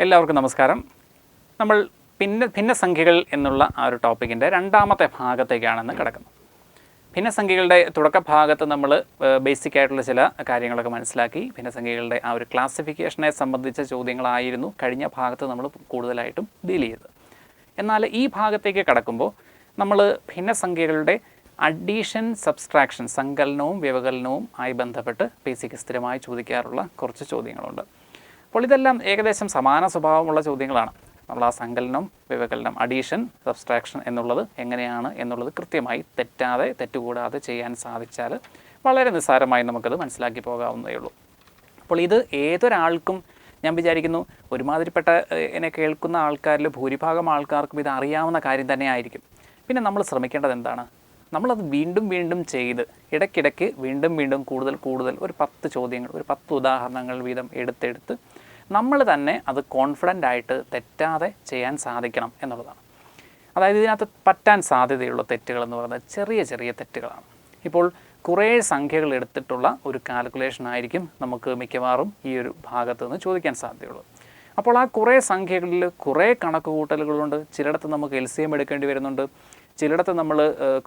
എല്ലാവർക്കും നമസ്കാരം. നമ്മൾ ഭിന്നസംഖ്യകൾ എന്നുള്ള ആ ഒരു ടോപ്പിക്കിൻ്റെ രണ്ടാമത്തെ ഭാഗത്തേക്കാണെന്ന് കിടക്കുന്നത്. ഭിന്നസംഖ്യകളുടെ തുടക്ക ഭാഗത്ത് നമ്മൾ ബേസിക് ആയിട്ടുള്ള ചില കാര്യങ്ങളൊക്കെ മനസ്സിലാക്കി. ഭിന്നസംഖ്യകളുടെ ആ ഒരു ക്ലാസിഫിക്കേഷനെ സംബന്ധിച്ച ചോദ്യങ്ങളായിരുന്നു കഴിഞ്ഞ ഭാഗത്ത് നമ്മൾ കൂടുതലായിട്ടും ഡീൽ ചെയ്തത്. എന്നാൽ ഈ ഭാഗത്തേക്ക് കടക്കുമ്പോൾ നമ്മൾ ഭിന്നസംഖ്യകളുടെ അഡീഷൻ, സബ്സ്ട്രാക്ഷൻ, സങ്കലനവും വ്യവകലനവും ആയി ബന്ധപ്പെട്ട് ബേസിക് സ്ഥിരമായി ചോദിക്കാറുള്ള കുറച്ച് ചോദ്യങ്ങളുണ്ട്. അപ്പോൾ ഇതെല്ലാം ഏകദേശം സമാന സ്വഭാവമുള്ള ചോദ്യങ്ങളാണ്. നമ്മൾ ആ സങ്കലനം, വ്യവകലനം, അഡീഷൻ, സബ്സ്ട്രാക്ഷൻ എന്നുള്ളത് എങ്ങനെയാണ് എന്നുള്ളത് കൃത്യമായി തെറ്റുകൂടാതെ ചെയ്യാൻ സാധിച്ചാൽ വളരെ നിസ്സാരമായി നമുക്കത് മനസ്സിലാക്കി പോകാവുന്നതേ ഉള്ളൂ. അപ്പോൾ ഇത് ഏതൊരാൾക്കും, ഞാൻ വിചാരിക്കുന്നു ഒരുമാതിരിപ്പെട്ട എന്നെ കേൾക്കുന്ന ആൾക്കാരിൽ ഭൂരിഭാഗം ആൾക്കാർക്കും ഇത് അറിയാവുന്ന കാര്യം തന്നെ ആയിരിക്കും. പിന്നെ നമ്മൾ ശ്രമിക്കേണ്ടത് എന്താണ്? നമ്മളത് വീണ്ടും വീണ്ടും ചെയ്ത് ഇടയ്ക്കിടയ്ക്ക് വീണ്ടും കൂടുതൽ ഒരു 10 ചോദ്യങ്ങൾ, ഒരു 10 ഉദാഹരണങ്ങൾ വീതം എടുത്തെടുത്ത് നമ്മൾ തന്നെ അത് കോൺഫിഡൻ്റ് ആയിട്ട് തെറ്റാതെ ചെയ്യാൻ സാധിക്കണം എന്നുള്ളതാണ്. അതായത് ഇതിനകത്ത് പറ്റാൻ സാധ്യതയുള്ള തെറ്റുകളെന്ന് പറയുന്നത് ചെറിയ ചെറിയ തെറ്റുകളാണ്. ഇപ്പോൾ കുറേ സംഖ്യകൾ എടുത്തിട്ടുള്ള ഒരു കാൽക്കുലേഷൻ ആയിരിക്കും നമുക്ക് മിക്കവാറും ഈ ഒരു ഭാഗത്ത് നിന്ന് ചോദിക്കാൻ സാധ്യതയുള്ളത്. അപ്പോൾ ആ കുറേ സംഖ്യകളിൽ കുറേ കണക്ക് കൂട്ടലുകളുണ്ട്. ചിലയിടത്ത് നമുക്ക് LCM എടുക്കേണ്ടി വരുന്നുണ്ട്, ചിലയിടത്ത് നമ്മൾ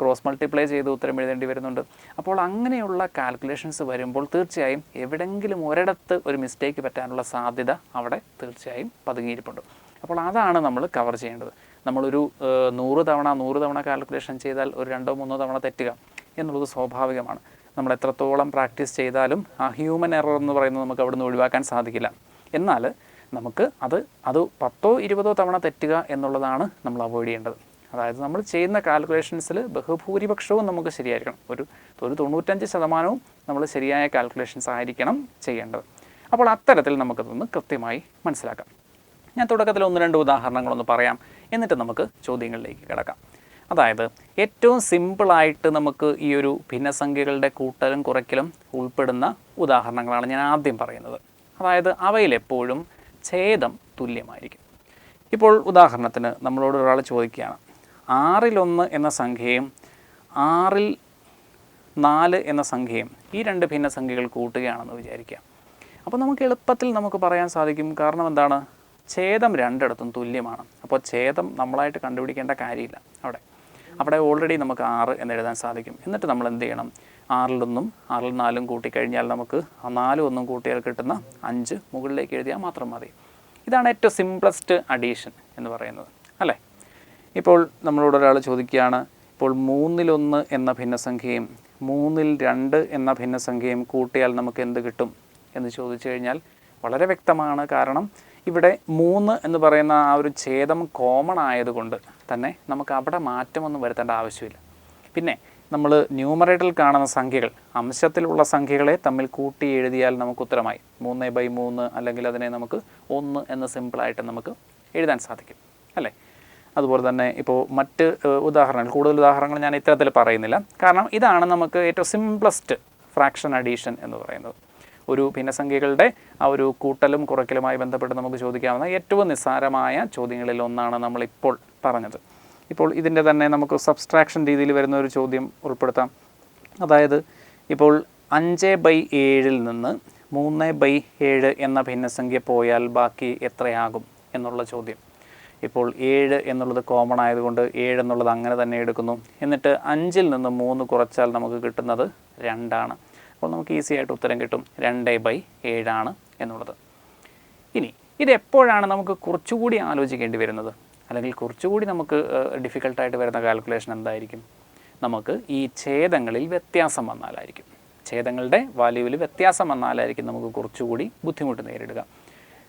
ക്രോസ് മൾട്ടിപ്ലൈ ചെയ്ത് ഉത്തരം എഴുതേണ്ടി വരുന്നുണ്ട്. അപ്പോൾ അങ്ങനെയുള്ള കാൽക്കുലേഷൻസ് വരുമ്പോൾ തീർച്ചയായും എവിടെയെങ്കിലും ഒരിടത്ത് ഒരു മിസ്റ്റേക്ക് പറ്റാനുള്ള സാധ്യത അവിടെ തീർച്ചയായും പതുങ്ങിയിരിപ്പുണ്ട്. അപ്പോൾ അതാണ് നമ്മൾ കവർ ചെയ്യേണ്ടത്. നമ്മളൊരു 100 തവണ കാൽക്കുലേഷൻ ചെയ്താൽ ഒരു 2-3 തവണ തെറ്റുക എന്നുള്ളത് സ്വാഭാവികമാണ്. നമ്മൾ എത്രത്തോളം പ്രാക്ടീസ് ചെയ്താലും ആ ഹ്യൂമൻ എറർ എന്ന് പറയുന്നത് നമുക്ക് അവിടെ നിന്ന് ഒഴിവാക്കാൻ സാധിക്കില്ല. എന്നാൽ നമുക്ക് അത് 10-20 തവണ തെറ്റുക എന്നുള്ളതാണ് നമ്മൾ അവോയ്ഡ് ചെയ്യേണ്ടത്. അതായത് നമ്മൾ ചെയ്യുന്ന കാൽക്കുലേഷൻസിൽ ബഹുഭൂരിപക്ഷവും നമുക്ക് ശരിയായിരിക്കണം. ഒരു 95% നമ്മൾ ശരിയായ കാൽക്കുലേഷൻസ് ആയിരിക്കണം ചെയ്യേണ്ടത്. അപ്പോൾ അത്തരത്തിൽ നമുക്കതൊന്ന് കൃത്യമായി മനസ്സിലാക്കാം. ഞാൻ തുടക്കത്തിൽ 1-2 ഉദാഹരണങ്ങളൊന്ന് പറയാം, എന്നിട്ട് നമുക്ക് ചോദ്യങ്ങളിലേക്ക് കിടക്കാം. അതായത് ഏറ്റവും സിമ്പിളായിട്ട് നമുക്ക് ഈ ഒരു ഭിന്നസംഖ്യകളുടെ കൂട്ടലും കുറയ്ക്കലും ഉൾപ്പെടുന്ന ഉദാഹരണങ്ങളാണ് ഞാൻ ആദ്യം പറയുന്നത്. അതായത് അവയിലെപ്പോഴും ഛേദം തുല്യമായിരിക്കും. ഇപ്പോൾ ഉദാഹരണത്തിന് നമ്മളോട് ഒരാൾ ചോദിക്കുകയാണ്, 6-1 എന്ന സംഖ്യയും 6-4 എന്ന സംഖ്യയും ഈ 2 ഭിന്നസംഖ്യകൾ കൂട്ടുകയാണെന്ന് വിചാരിക്കുക. അപ്പോൾ നമുക്ക് എളുപ്പത്തിൽ നമുക്ക് പറയാൻ സാധിക്കും. കാരണം എന്താണ്? ഛേദം രണ്ടിടത്തും തുല്യമാണ്. അപ്പോൾ ഛേദം നമ്മളായിട്ട് കണ്ടുപിടിക്കേണ്ട കാര്യമില്ല. അവിടെ ഓൾറെഡി നമുക്ക് 6 എന്നെഴുതാൻ സാധിക്കും. എന്നിട്ട് നമ്മൾ എന്ത് ചെയ്യണം? 6-1 6-4 കൂട്ടിക്കഴിഞ്ഞാൽ നമുക്ക് 4-1 കൂട്ടിയാൽ കിട്ടുന്ന 5 മുകളിലേക്ക് എഴുതിയാൽ മാത്രം മതി. ഇതാണ് ഏറ്റവും സിംപ്ലസ്റ്റ് അഡീഷൻ എന്ന് പറയുന്നത്, അല്ലേ? ഇപ്പോൾ നമ്മളോട് ഒരാൾ ചോദിക്കുകയാണ്, ഇപ്പോൾ 3-1 എന്ന ഭിന്നസംഖ്യയും 3-2 എന്ന ഭിന്നസംഖ്യയും കൂട്ടിയാൽ നമുക്ക് എന്ത് കിട്ടും എന്ന് ചോദിച്ചു കഴിഞ്ഞാൽ വളരെ വ്യക്തമാണ്. കാരണം ഇവിടെ 3 എന്ന് പറയുന്ന ആ ഒരു ഛേദം കോമൺ ആയതുകൊണ്ട് തന്നെ നമുക്ക് അവിടെ മാറ്റമൊന്നും വരുത്തേണ്ട ആവശ്യമില്ല. പിന്നെ നമ്മൾ ന്യൂമറേറ്ററിൽ കാണുന്ന സംഖ്യകൾ, അംശത്തിലുള്ള സംഖ്യകളെ തമ്മിൽ കൂട്ടി എഴുതിയാൽ നമുക്ക് ഉത്തരമായി 3/3, അല്ലെങ്കിൽ അതിനെ നമുക്ക് 1 എന്ന് സിമ്പിളായിട്ട് നമുക്ക് എഴുതാൻ സാധിക്കും, അല്ലേ? അതുപോലെ തന്നെ ഇപ്പോൾ മറ്റ് കൂടുതൽ ഉദാഹരണങ്ങൾ ഞാൻ ഇത്തരത്തിൽ പറയുന്നില്ല. കാരണം ഇതാണ് നമുക്ക് ഏറ്റവും സിംപ്ലസ്റ്റ് ഫ്രാക്ഷൻ അഡീഷൻ എന്ന് പറയുന്നത്. ഒരു ഭിന്നസംഖ്യകളുടെ ആ ഒരു കൂട്ടലും കുറയ്ക്കലുമായി ബന്ധപ്പെട്ട് നമുക്ക് ചോദിക്കാവുന്ന ഏറ്റവും നിസ്സാരമായ ചോദ്യങ്ങളിൽ ഒന്നാണ് നമ്മളിപ്പോൾ പറഞ്ഞത്. ഇപ്പോൾ ഇതിൻ്റെ തന്നെ നമുക്ക് സബ്സ്ട്രാക്ഷൻ രീതിയിൽ വരുന്ന ഒരു ചോദ്യം ഉൾപ്പെടുത്താം. അതായത് ഇപ്പോൾ 5/7 നിന്ന് 3/7 എന്ന ഭിന്നസംഖ്യ പോയാൽ ബാക്കി എത്രയാകും എന്നുള്ള ചോദ്യം. ഇപ്പോൾ 7 എന്നുള്ളത് കോമൺ ആയതുകൊണ്ട് 7 എന്നുള്ളത് അങ്ങനെ തന്നെ എടുക്കുന്നു. എന്നിട്ട് 5-ൽ നിന്ന് 3 കുറച്ചാൽ നമുക്ക് കിട്ടുന്നത് 2 ആണ്. അപ്പോൾ നമുക്ക് ഈസി ആയിട്ട് ഉത്തരം കിട്ടും 2/7 ആണ് എന്നുള്ളത്. ഇനി ഇതെപ്പോഴാണ് നമുക്ക് കുറച്ചുകൂടി ആലോചിക്കേണ്ടി വരുന്നത്, അല്ലെങ്കിൽ കുറച്ചുകൂടി നമുക്ക് ഡിഫിക്കൽട്ടായിട്ട് വരുന്ന കാൽക്കുലേഷൻ എന്തായിരിക്കും? നമുക്ക് ഈ ഛേദങ്ങളിൽ വ്യത്യാസം വന്നാലായിരിക്കും. ഛേദങ്ങളുടെ വാല്യൂവിൽ വ്യത്യാസം വന്നാലായിരിക്കും നമുക്ക് കുറച്ചുകൂടി ബുദ്ധിമുട്ട് നേരിടുക.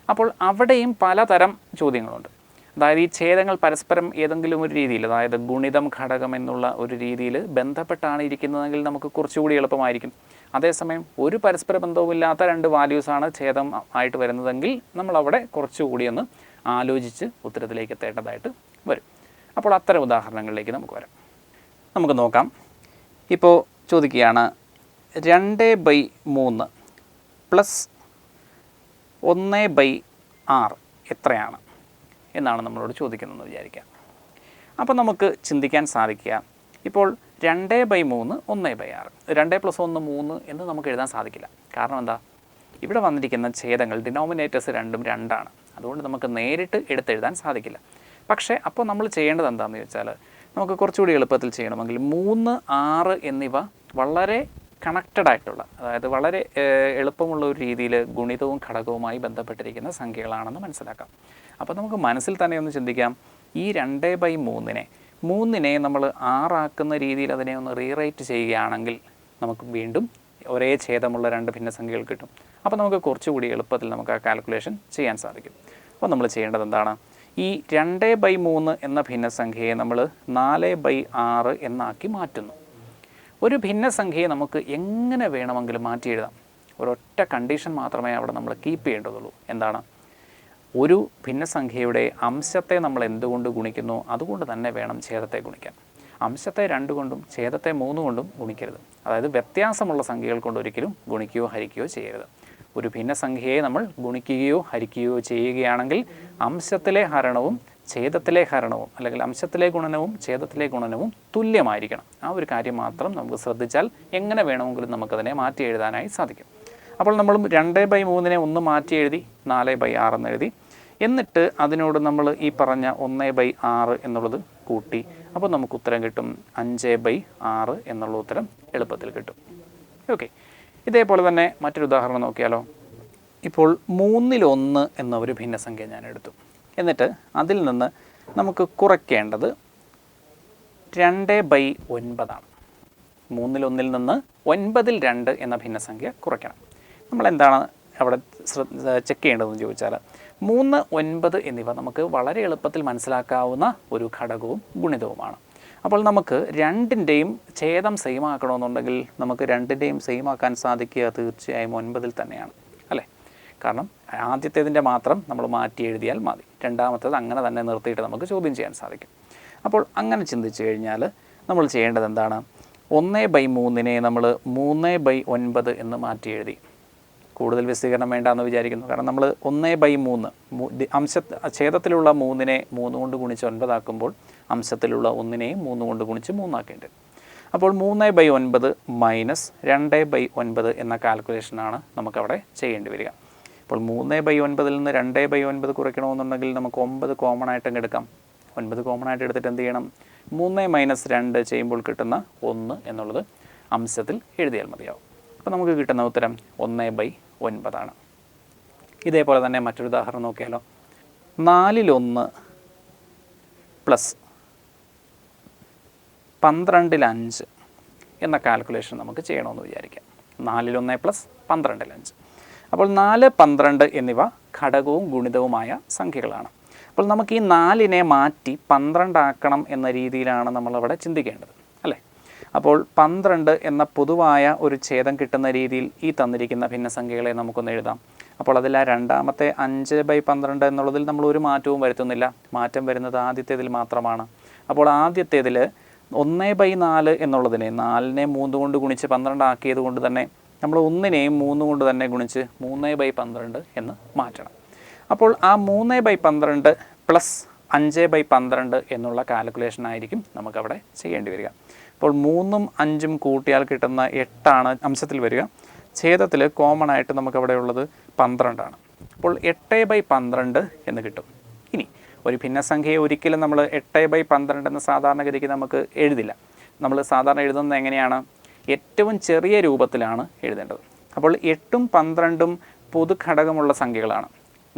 അപ്പോൾ അവിടെയും പലതരം ചോദ്യങ്ങളുണ്ട്. അതായത് ഈ ഛേദങ്ങൾ പരസ്പരം ഏതെങ്കിലും ഒരു രീതിയിൽ, അതായത് ഗുണിതം ഘടകം എന്നുള്ള ഒരു രീതിയിൽ ബന്ധപ്പെട്ടാണ് ഇരിക്കുന്നതെങ്കിൽ നമുക്ക് കുറച്ചുകൂടി എളുപ്പമായിരിക്കും. അതേസമയം ഒരു പരസ്പര ബന്ധവുമില്ലാത്ത 2 വാല്യൂസാണ് ഛേദം ആയിട്ട് വരുന്നതെങ്കിൽ നമ്മളവിടെ കുറച്ചുകൂടി ഒന്ന് ആലോചിച്ച് ഉത്തരത്തിലേക്ക് എത്തേണ്ടതായിട്ട് വരും. അപ്പോൾ അത്തരം ഉദാഹരണങ്ങളിലേക്ക് നമുക്ക് വരാം. നമുക്ക് നോക്കാം. ഇപ്പോൾ ചോദിക്കുകയാണ് 2/3 പ്ലസ് 1/6 എത്രയാണ് എന്നാണ് നമ്മളോട് ചോദിക്കുന്നതെന്ന് വിചാരിക്കാം. അപ്പോൾ നമുക്ക് ചിന്തിക്കാൻ സാധിക്കുക, ഇപ്പോൾ 2/3 1/6, 2 + 1 3 എന്ന് നമുക്ക് എഴുതാൻ സാധിക്കില്ല. കാരണം എന്താ? ഇവിടെ വന്നിരിക്കുന്ന ഛേദങ്ങൾ ഡിനോമിനേറ്റേഴ്സ് രണ്ടും 2 ആണ്. അതുകൊണ്ട് നമുക്ക് നേരിട്ട് എടുത്തെഴുതാൻ സാധിക്കില്ല. പക്ഷേ അപ്പോൾ നമ്മൾ ചെയ്യേണ്ടത് എന്താണെന്ന് ചോദിച്ചാൽ, നമുക്ക് കുറച്ചുകൂടി എളുപ്പത്തിൽ ചെയ്യണമെങ്കിൽ 3, 6 എന്നിവ വളരെ കണക്റ്റഡ് ആയിട്ടുള്ള, അതായത് വളരെ എളുപ്പമുള്ള ഒരു രീതിയിൽ ഗുണിതവും ഘടകവുമായി ബന്ധപ്പെട്ടിരിക്കുന്ന സംഖ്യകളാണെന്ന് മനസ്സിലാക്കാം. അപ്പോൾ നമുക്ക് മനസ്സിൽ തന്നെ ഒന്ന് ചിന്തിക്കാം, ഈ 2/3നെ നമ്മൾ 6 ആക്കുന്ന രീതിയിൽ അതിനെ ഒന്ന് റീറൈറ്റ് ചെയ്യുകയാണെങ്കിൽ നമുക്ക് വീണ്ടും ഒരേ ഛേദമുള്ള 2 ഭിന്നസംഖ്യകൾ കിട്ടും. അപ്പോൾ നമുക്ക് കുറച്ചുകൂടി എളുപ്പത്തിൽ നമുക്ക് ആ കാൽക്കുലേഷൻ ചെയ്യാൻ സാധിക്കും. അപ്പോൾ നമ്മൾ ചെയ്യേണ്ടത് എന്താണ്, ഈ 2/3 എന്ന ഭിന്നസംഖ്യയെ നമ്മൾ 4/6 എന്നാക്കി മാറ്റുന്നു. ഒരു ഭിന്നസംഖ്യയെ നമുക്ക് എങ്ങനെ വേണമെങ്കിലും മാറ്റി എഴുതാം. ഒരൊറ്റ കണ്ടീഷൻ മാത്രമേ അവിടെ നമ്മൾ കീപ്പ് ചെയ്യേണ്ടതുള്ളൂ. എന്താണ്, ഒരു ഭിന്നസംഖ്യയുടെ അംശത്തെ നമ്മൾ എന്തുകൊണ്ട് ഗുണിക്കുന്നു അതുകൊണ്ട് തന്നെ വേണം ഛേദത്തെ ഗുണിക്കാൻ. അംശത്തെ 2 കൊണ്ടും ഛേദത്തെ 3 കൊണ്ടും ഗുണിക്കരുത്. അതായത് വ്യത്യാസമുള്ള സംഖ്യകൾ കൊണ്ട് ഒരിക്കലും ഗുണിക്കുകയോ ഹരിക്കുകയോ ചെയ്യരുത്. ഒരു ഭിന്നസംഖ്യയെ നമ്മൾ ഗുണിക്കുകയോ ഹരിക്കുകയോ ചെയ്യുകയാണെങ്കിൽ അംശത്തിലെ ഹരണവും ഛേദത്തിലെ ഹരണവും, അല്ലെങ്കിൽ അംശത്തിലെ ഗുണനവും ഛേദത്തിലെ ഗുണനവും തുല്യമായിരിക്കണം. ആ ഒരു കാര്യം മാത്രം നമുക്ക് ശ്രദ്ധിച്ചാൽ എങ്ങനെ വേണമെങ്കിലും നമുക്കതിനെ മാറ്റി എഴുതാനായി സാധിക്കും. അപ്പോൾ നമ്മൾ 2/3നെ ഒന്ന് മാറ്റി എഴുതി 4/6 എന്ന് എഴുതി. എന്നിട്ട് അതിനോട് നമ്മൾ ഈ പറഞ്ഞ 1/6 എന്നുള്ളത് കൂട്ടി. അപ്പോൾ നമുക്ക് ഉത്തരം കിട്ടും 5/6 എന്നുള്ള ഉത്തരം എളുപ്പത്തിൽ കിട്ടും. ഓക്കെ, ഇതേപോലെ തന്നെ മറ്റൊരു ഉദാഹരണം നോക്കിയാലോ. ഇപ്പോൾ 1/3 എന്ന ഒരു ഭിന്നസംഖ്യ ഞാൻ എടുത്തു. എന്നിട്ട് അതിൽ നിന്ന് നമുക്ക് കുറയ്ക്കേണ്ടത് 2/9 ആണ്. 3/1 നിന്ന് 9/2 എന്ന ഭിന്നസംഖ്യ കുറയ്ക്കണം. നമ്മളെന്താണ് അവിടെ ചെക്ക് ചെയ്യേണ്ടതെന്ന് ചോദിച്ചാൽ, 3, 9 എന്നിവ നമുക്ക് വളരെ എളുപ്പത്തിൽ മനസ്സിലാക്കാവുന്ന ഒരു ഘടകവും ഗുണിതവുമാണ്. അപ്പോൾ നമുക്ക് 2ൻ്റെയും ഛേദം സെയിം ആക്കണമെന്നുണ്ടെങ്കിൽ നമുക്ക് 2ൻ്റെയും സെയിം ആക്കാൻ സാധിക്കുക തീർച്ചയായും 9 തന്നെയാണ്, അല്ലേ? കാരണം ആദ്യത്തേതിൻ്റെ മാത്രം നമ്മൾ മാറ്റി എഴുതിയാൽ മതി, രണ്ടാമത്തേത് അങ്ങനെ തന്നെ നിർത്തിയിട്ട് നമുക്ക് ചോദ്യം ചെയ്യാൻ സാധിക്കും. അപ്പോൾ അങ്ങനെ ചിന്തിച്ചു കഴിഞ്ഞാൽ നമ്മൾ ചെയ്യേണ്ടത് എന്താണ്, 1/3നെ നമ്മൾ 3/9 എന്ന് മാറ്റി എഴുതി. കൂടുതൽ വിശദീകരണം വേണ്ടാന്ന് വിചാരിക്കുന്നു. കാരണം നമ്മൾ 1/3 ഛേദത്തിലുള്ള 3നെ 3 കൊണ്ട് ഗുണിച്ച് 9 ആക്കുമ്പോൾ അംശത്തിലുള്ള 1നെയും 3 കൊണ്ട് ഗുണിച്ച് 3 ആക്കേണ്ടത്. അപ്പോൾ 3/9 മൈനസ് 2/9 എന്ന കാൽക്കുലേഷനാണ് നമുക്കവിടെ ചെയ്യേണ്ടി വരിക. അപ്പോൾ 3/9 നിന്ന് 2/9 കുറയ്ക്കണമെന്നുണ്ടെങ്കിൽ നമുക്ക് 9 കോമൺ ആയിട്ട് എടുക്കാം. 9 കോമൺ ആയിട്ട് എടുത്തിട്ട് എന്ത് ചെയ്യണം, 3 - 2 ചെയ്യുമ്പോൾ കിട്ടുന്ന 1 എന്നുള്ളത് അംശത്തിൽ എഴുതിയാൽ മതിയാവും. അപ്പോൾ നമുക്ക് കിട്ടുന്ന ഉത്തരം 1/9 ആണ്. ഇതേപോലെ തന്നെ മറ്റൊരു ഉദാഹരണം നോക്കിയാലോ. 4/1 പ്ലസ് 12/5 എന്ന കാൽക്കുലേഷൻ നമുക്ക് ചെയ്യണമെന്ന് വിചാരിക്കാം. 4/1 പ്ലസ് 12/5. അപ്പോൾ 4, 12 എന്നിവ ഘടകവും ഗുണിതവുമായ സംഖ്യകളാണ്. അപ്പോൾ നമുക്ക് ഈ 4നെ മാറ്റി 12 ആക്കണം എന്ന രീതിയിലാണ് നമ്മളവിടെ ചിന്തിക്കേണ്ടത്, അല്ലേ? അപ്പോൾ 12 എന്ന പൊതുവായ ഒരു ഛേദം കിട്ടുന്ന രീതിയിൽ ഈ തന്നിരിക്കുന്ന ഭിന്നസംഖ്യകളെ നമുക്കൊന്ന് എഴുതാം. അപ്പോൾ അതിൽ ആ രണ്ടാമത്തെ 5/12 എന്നുള്ളതിൽ നമ്മൾ ഒരു മാറ്റവും വരുത്തുന്നില്ല. മാറ്റം വരുന്നത് ആദ്യത്തേതിൽ മാത്രമാണ്. അപ്പോൾ ആദ്യത്തേതിൽ 1/4 എന്നുള്ളതിനെ 4നെ 3 കൊണ്ട് ഗുണിച്ച് 12 ആക്കിയത് കൊണ്ട് തന്നെ നമ്മൾ 1നെയും 3 കൊണ്ട് തന്നെ ഗുണിച്ച് 3/12 എന്ന് മാറ്റണം. അപ്പോൾ ആ 3/12 പ്ലസ് 5/12 എന്നുള്ള കാൽക്കുലേഷൻ ആയിരിക്കും നമുക്കവിടെ ചെയ്യേണ്ടി വരിക. അപ്പോൾ 3ഉം 5ഉം കൂട്ടിയാൽ കിട്ടുന്ന 8 അംശത്തിൽ വരിക. ഛേദത്തിൽ കോമൺ ആയിട്ട് നമുക്കവിടെ ഉള്ളത് 12 ആണ്. അപ്പോൾ 8/12 എന്ന് കിട്ടും. ഇനി ഒരു ഭിന്നസംഖ്യയെ ഒരിക്കലും നമ്മൾ 8/12 എന്ന് സാധാരണഗതിക്ക് നമുക്ക് എഴുതില്ല. നമ്മൾ സാധാരണ എഴുതുന്നത് എങ്ങനെയാണ്, ഏറ്റവും ചെറിയ രൂപത്തിലാണ് എഴുതേണ്ടത്. അപ്പോൾ 8ഉം 12ഉം പൊതുഘടകമുള്ള സംഖ്യകളാണ്,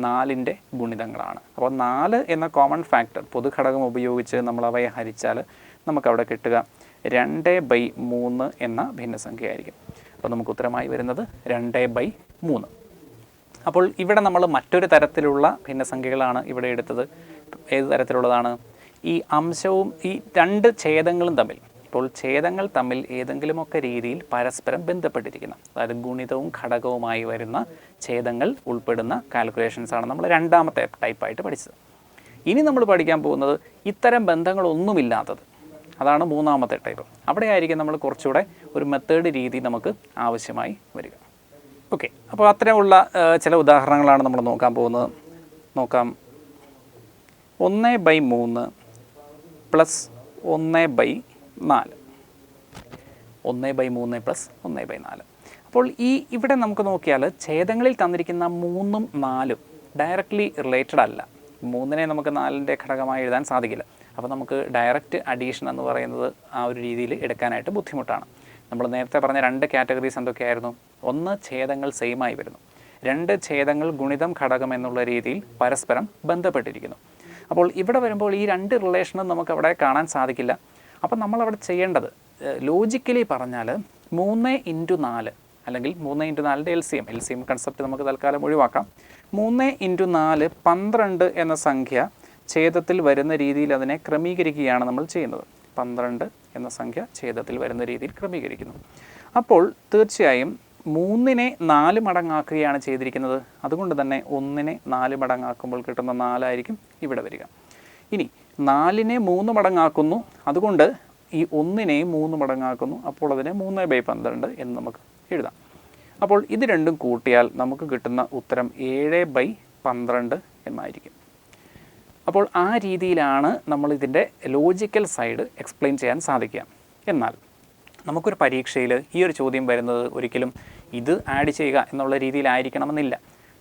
4ൻ്റെ ഗുണിതങ്ങളാണ്. അപ്പോൾ 4 എന്ന കോമൺ ഫാക്ടർ പൊതുഘടകം ഉപയോഗിച്ച് നമ്മൾ അവയെ ഹരിച്ചാൽ നമുക്കവിടെ കിട്ടുക 2/3 എന്ന ഭിന്നസംഖ്യ ആയിരിക്കും. അപ്പോൾ നമുക്ക് ഉത്തരമായി വരുന്നത് 2/3. അപ്പോൾ ഇവിടെ നമ്മൾ മറ്റൊരു തരത്തിലുള്ള ഭിന്നസംഖ്യകളാണ് ഇവിടെ എടുത്തത്. ഏത് തരത്തിലുള്ളതാണ്? ഈ അംശവും ഈ 2 ഛേദങ്ങളും തമ്മിൽ, ഇപ്പോൾ ഛേദങ്ങൾ തമ്മിൽ ഏതെങ്കിലുമൊക്കെ രീതിയിൽ പരസ്പരം ബന്ധപ്പെട്ടിരിക്കുന്ന, അതായത് ഗുണിതവും ഘടകവുമായി വരുന്ന ഛേദങ്ങൾ ഉൾപ്പെടുന്ന കാൽക്കുലേഷൻസാണ് നമ്മൾ രണ്ടാമത്തെ ടൈപ്പായിട്ട് പഠിച്ചത്. ഇനി നമ്മൾ പഠിക്കാൻ പോകുന്നത് ഇത്തരം ബന്ധങ്ങളൊന്നുമില്ലാത്തത്, അതാണ് മൂന്നാമത്തെ ടൈപ്പ്. അവിടെ ആയിരിക്കും നമ്മൾ കുറച്ചുകൂടെ ഒരു മെത്തേഡ് രീതി നമുക്ക് ആവശ്യമായി വരിക. ഓക്കെ, അപ്പോൾ അത്തരമുള്ള ചില ഉദാഹരണങ്ങളാണ് നമ്മൾ നോക്കാൻ പോകുന്നത്. നോക്കാം. 1/3 പ്ലസ് 1/4. 1/3 പ്ലസ് 1/4. അപ്പോൾ ഇവിടെ നമുക്ക് നോക്കിയാൽ ഛേദങ്ങളിൽ തന്നിരിക്കുന്ന 3ഉം 4ഉം ഡയറക്റ്റ്ലി റിലേറ്റഡ് അല്ല. 3നെ നമുക്ക് 4ൻ്റെ ഘടകമായി എഴുതാൻ സാധിക്കില്ല. അപ്പോൾ നമുക്ക് ഡയറക്റ്റ് അഡീഷൻ എന്ന് പറയുന്നത് ആ ഒരു രീതിയിൽ എടുക്കാനായിട്ട് ബുദ്ധിമുട്ടാണ്. നമ്മൾ നേരത്തെ പറഞ്ഞ 2 കാറ്റഗറീസ് എന്തൊക്കെയായിരുന്നു? ഒന്ന്, ഛേദങ്ങൾ സെയിമായി വരുന്നു. 2, ഛേദങ്ങൾ ഗുണിതം ഘടകം എന്നുള്ള രീതിയിൽ പരസ്പരം ബന്ധപ്പെട്ടിരിക്കുന്നു. അപ്പോൾ ഇവിടെ വരുമ്പോൾ ഈ 2 റിലേഷനും നമുക്കവിടെ കാണാൻ സാധിക്കില്ല. അപ്പോൾ നമ്മളവിടെ ചെയ്യേണ്ടത് ലോജിക്കലി പറഞ്ഞാൽ 3 × 4 അല്ലെങ്കിൽ 3 × 4ൻ്റെ എൽസിഎം കൺസെപ്റ്റ് നമുക്ക് തൽക്കാലം ഒഴിവാക്കാം. 3 × 4 12 എന്ന സംഖ്യ ഛേദത്തിൽ വരുന്ന രീതിയിൽ അതിനെ ക്രമീകരിക്കുകയാണ് നമ്മൾ ചെയ്യുന്നത്. 12 എന്ന സംഖ്യ ഛേദത്തിൽ വരുന്ന രീതിയിൽ ക്രമീകരിക്കുന്നു. അപ്പോൾ തീർച്ചയായും 3നെ 4 മടങ്ങാക്കുകയാണ് ചെയ്തിരിക്കുന്നത്. അതുകൊണ്ട് തന്നെ 1നെ 4 മടങ്ങാക്കുമ്പോൾ കിട്ടുന്ന 4 ആയിരിക്കും ഇവിടെ വരിക. ഇനി 4നെ 3 മടങ്ങാക്കുന്നു, അതുകൊണ്ട് ഈ 1നെ 3 മടങ്ങാക്കുന്നു. അപ്പോൾ അതിനെ 3/12 എന്ന് നമുക്ക് എഴുതാം. അപ്പോൾ ഇത് രണ്ടും കൂട്ടിയാൽ നമുക്ക് കിട്ടുന്ന ഉത്തരം 7/12 എന്നായിരിക്കും. അപ്പോൾ ആ രീതിയിലാണ് നമ്മൾ ഇതിൻ്റെ ലോജിക്കൽ സൈഡ് എക്സ്പ്ലെയിൻ ചെയ്യാൻ സാധിക്കുക. എന്നാൽ നമുക്കൊരു പരീക്ഷയിൽ ഈ ഒരു ചോദ്യം വരുന്നത് ഒരിക്കലും ഇത് ആഡ് ചെയ്യുക എന്നുള്ള രീതിയിലായിരിക്കണമെന്നില്ല.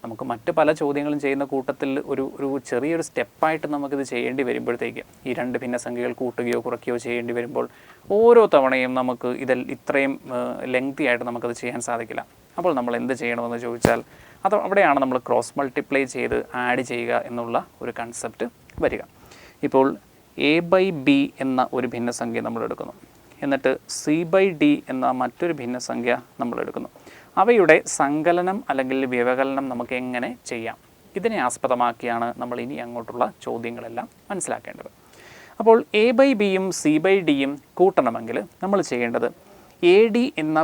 നമുക്ക് മറ്റ് പല ചോദ്യങ്ങളും ചെയ്യുന്ന കൂട്ടത്തിൽ ഒരു ചെറിയൊരു സ്റ്റെപ്പായിട്ട് നമുക്കിത് ചെയ്യേണ്ടി വരുമ്പോഴത്തേക്ക് ഈ 2 ഭിന്നസംഖ്യകൾ കൂട്ടുകയോ കുറയ്ക്കുകയോ ചെയ്യേണ്ടി വരുമ്പോൾ ഓരോ തവണയും നമുക്ക് ഇത്രയും ലെങ്തി ആയിട്ട് നമുക്കത് ചെയ്യാൻ സാധിക്കില്ല. അപ്പോൾ നമ്മൾ എന്ത് ചെയ്യണമെന്ന് ചോദിച്ചാൽ അവിടെയാണ് നമ്മൾ ക്രോസ് മൾട്ടിപ്ലൈ ചെയ്ത് ആഡ് ചെയ്യുക എന്നുള്ള ഒരു കൺസെപ്റ്റ് വരിക. ഇപ്പോൾ a/b എന്ന ഒരു ഭിന്നസംഖ്യ നമ്മൾ എടുക്കുന്നു, എന്നിട്ട് c/d എന്ന മറ്റൊരു ഭിന്നസംഖ്യ നമ്മൾ എടുക്കുന്നു. അവയുടെ സങ്കലനം അല്ലെങ്കിൽ വ്യവകലനം നമുക്ക് എങ്ങനെ ചെയ്യാം? ഇതിനെ ആസ്പദമാക്കിയാണ് നമ്മൾ ഇനി അങ്ങോട്ടുള്ള ചോദ്യങ്ങളെല്ലാം മനസ്സിലാക്കേണ്ടത്. അപ്പോൾ a/bയും c/dയും കൂട്ടണമെങ്കിൽ നമ്മൾ ചെയ്യേണ്ടത് AD എന്ന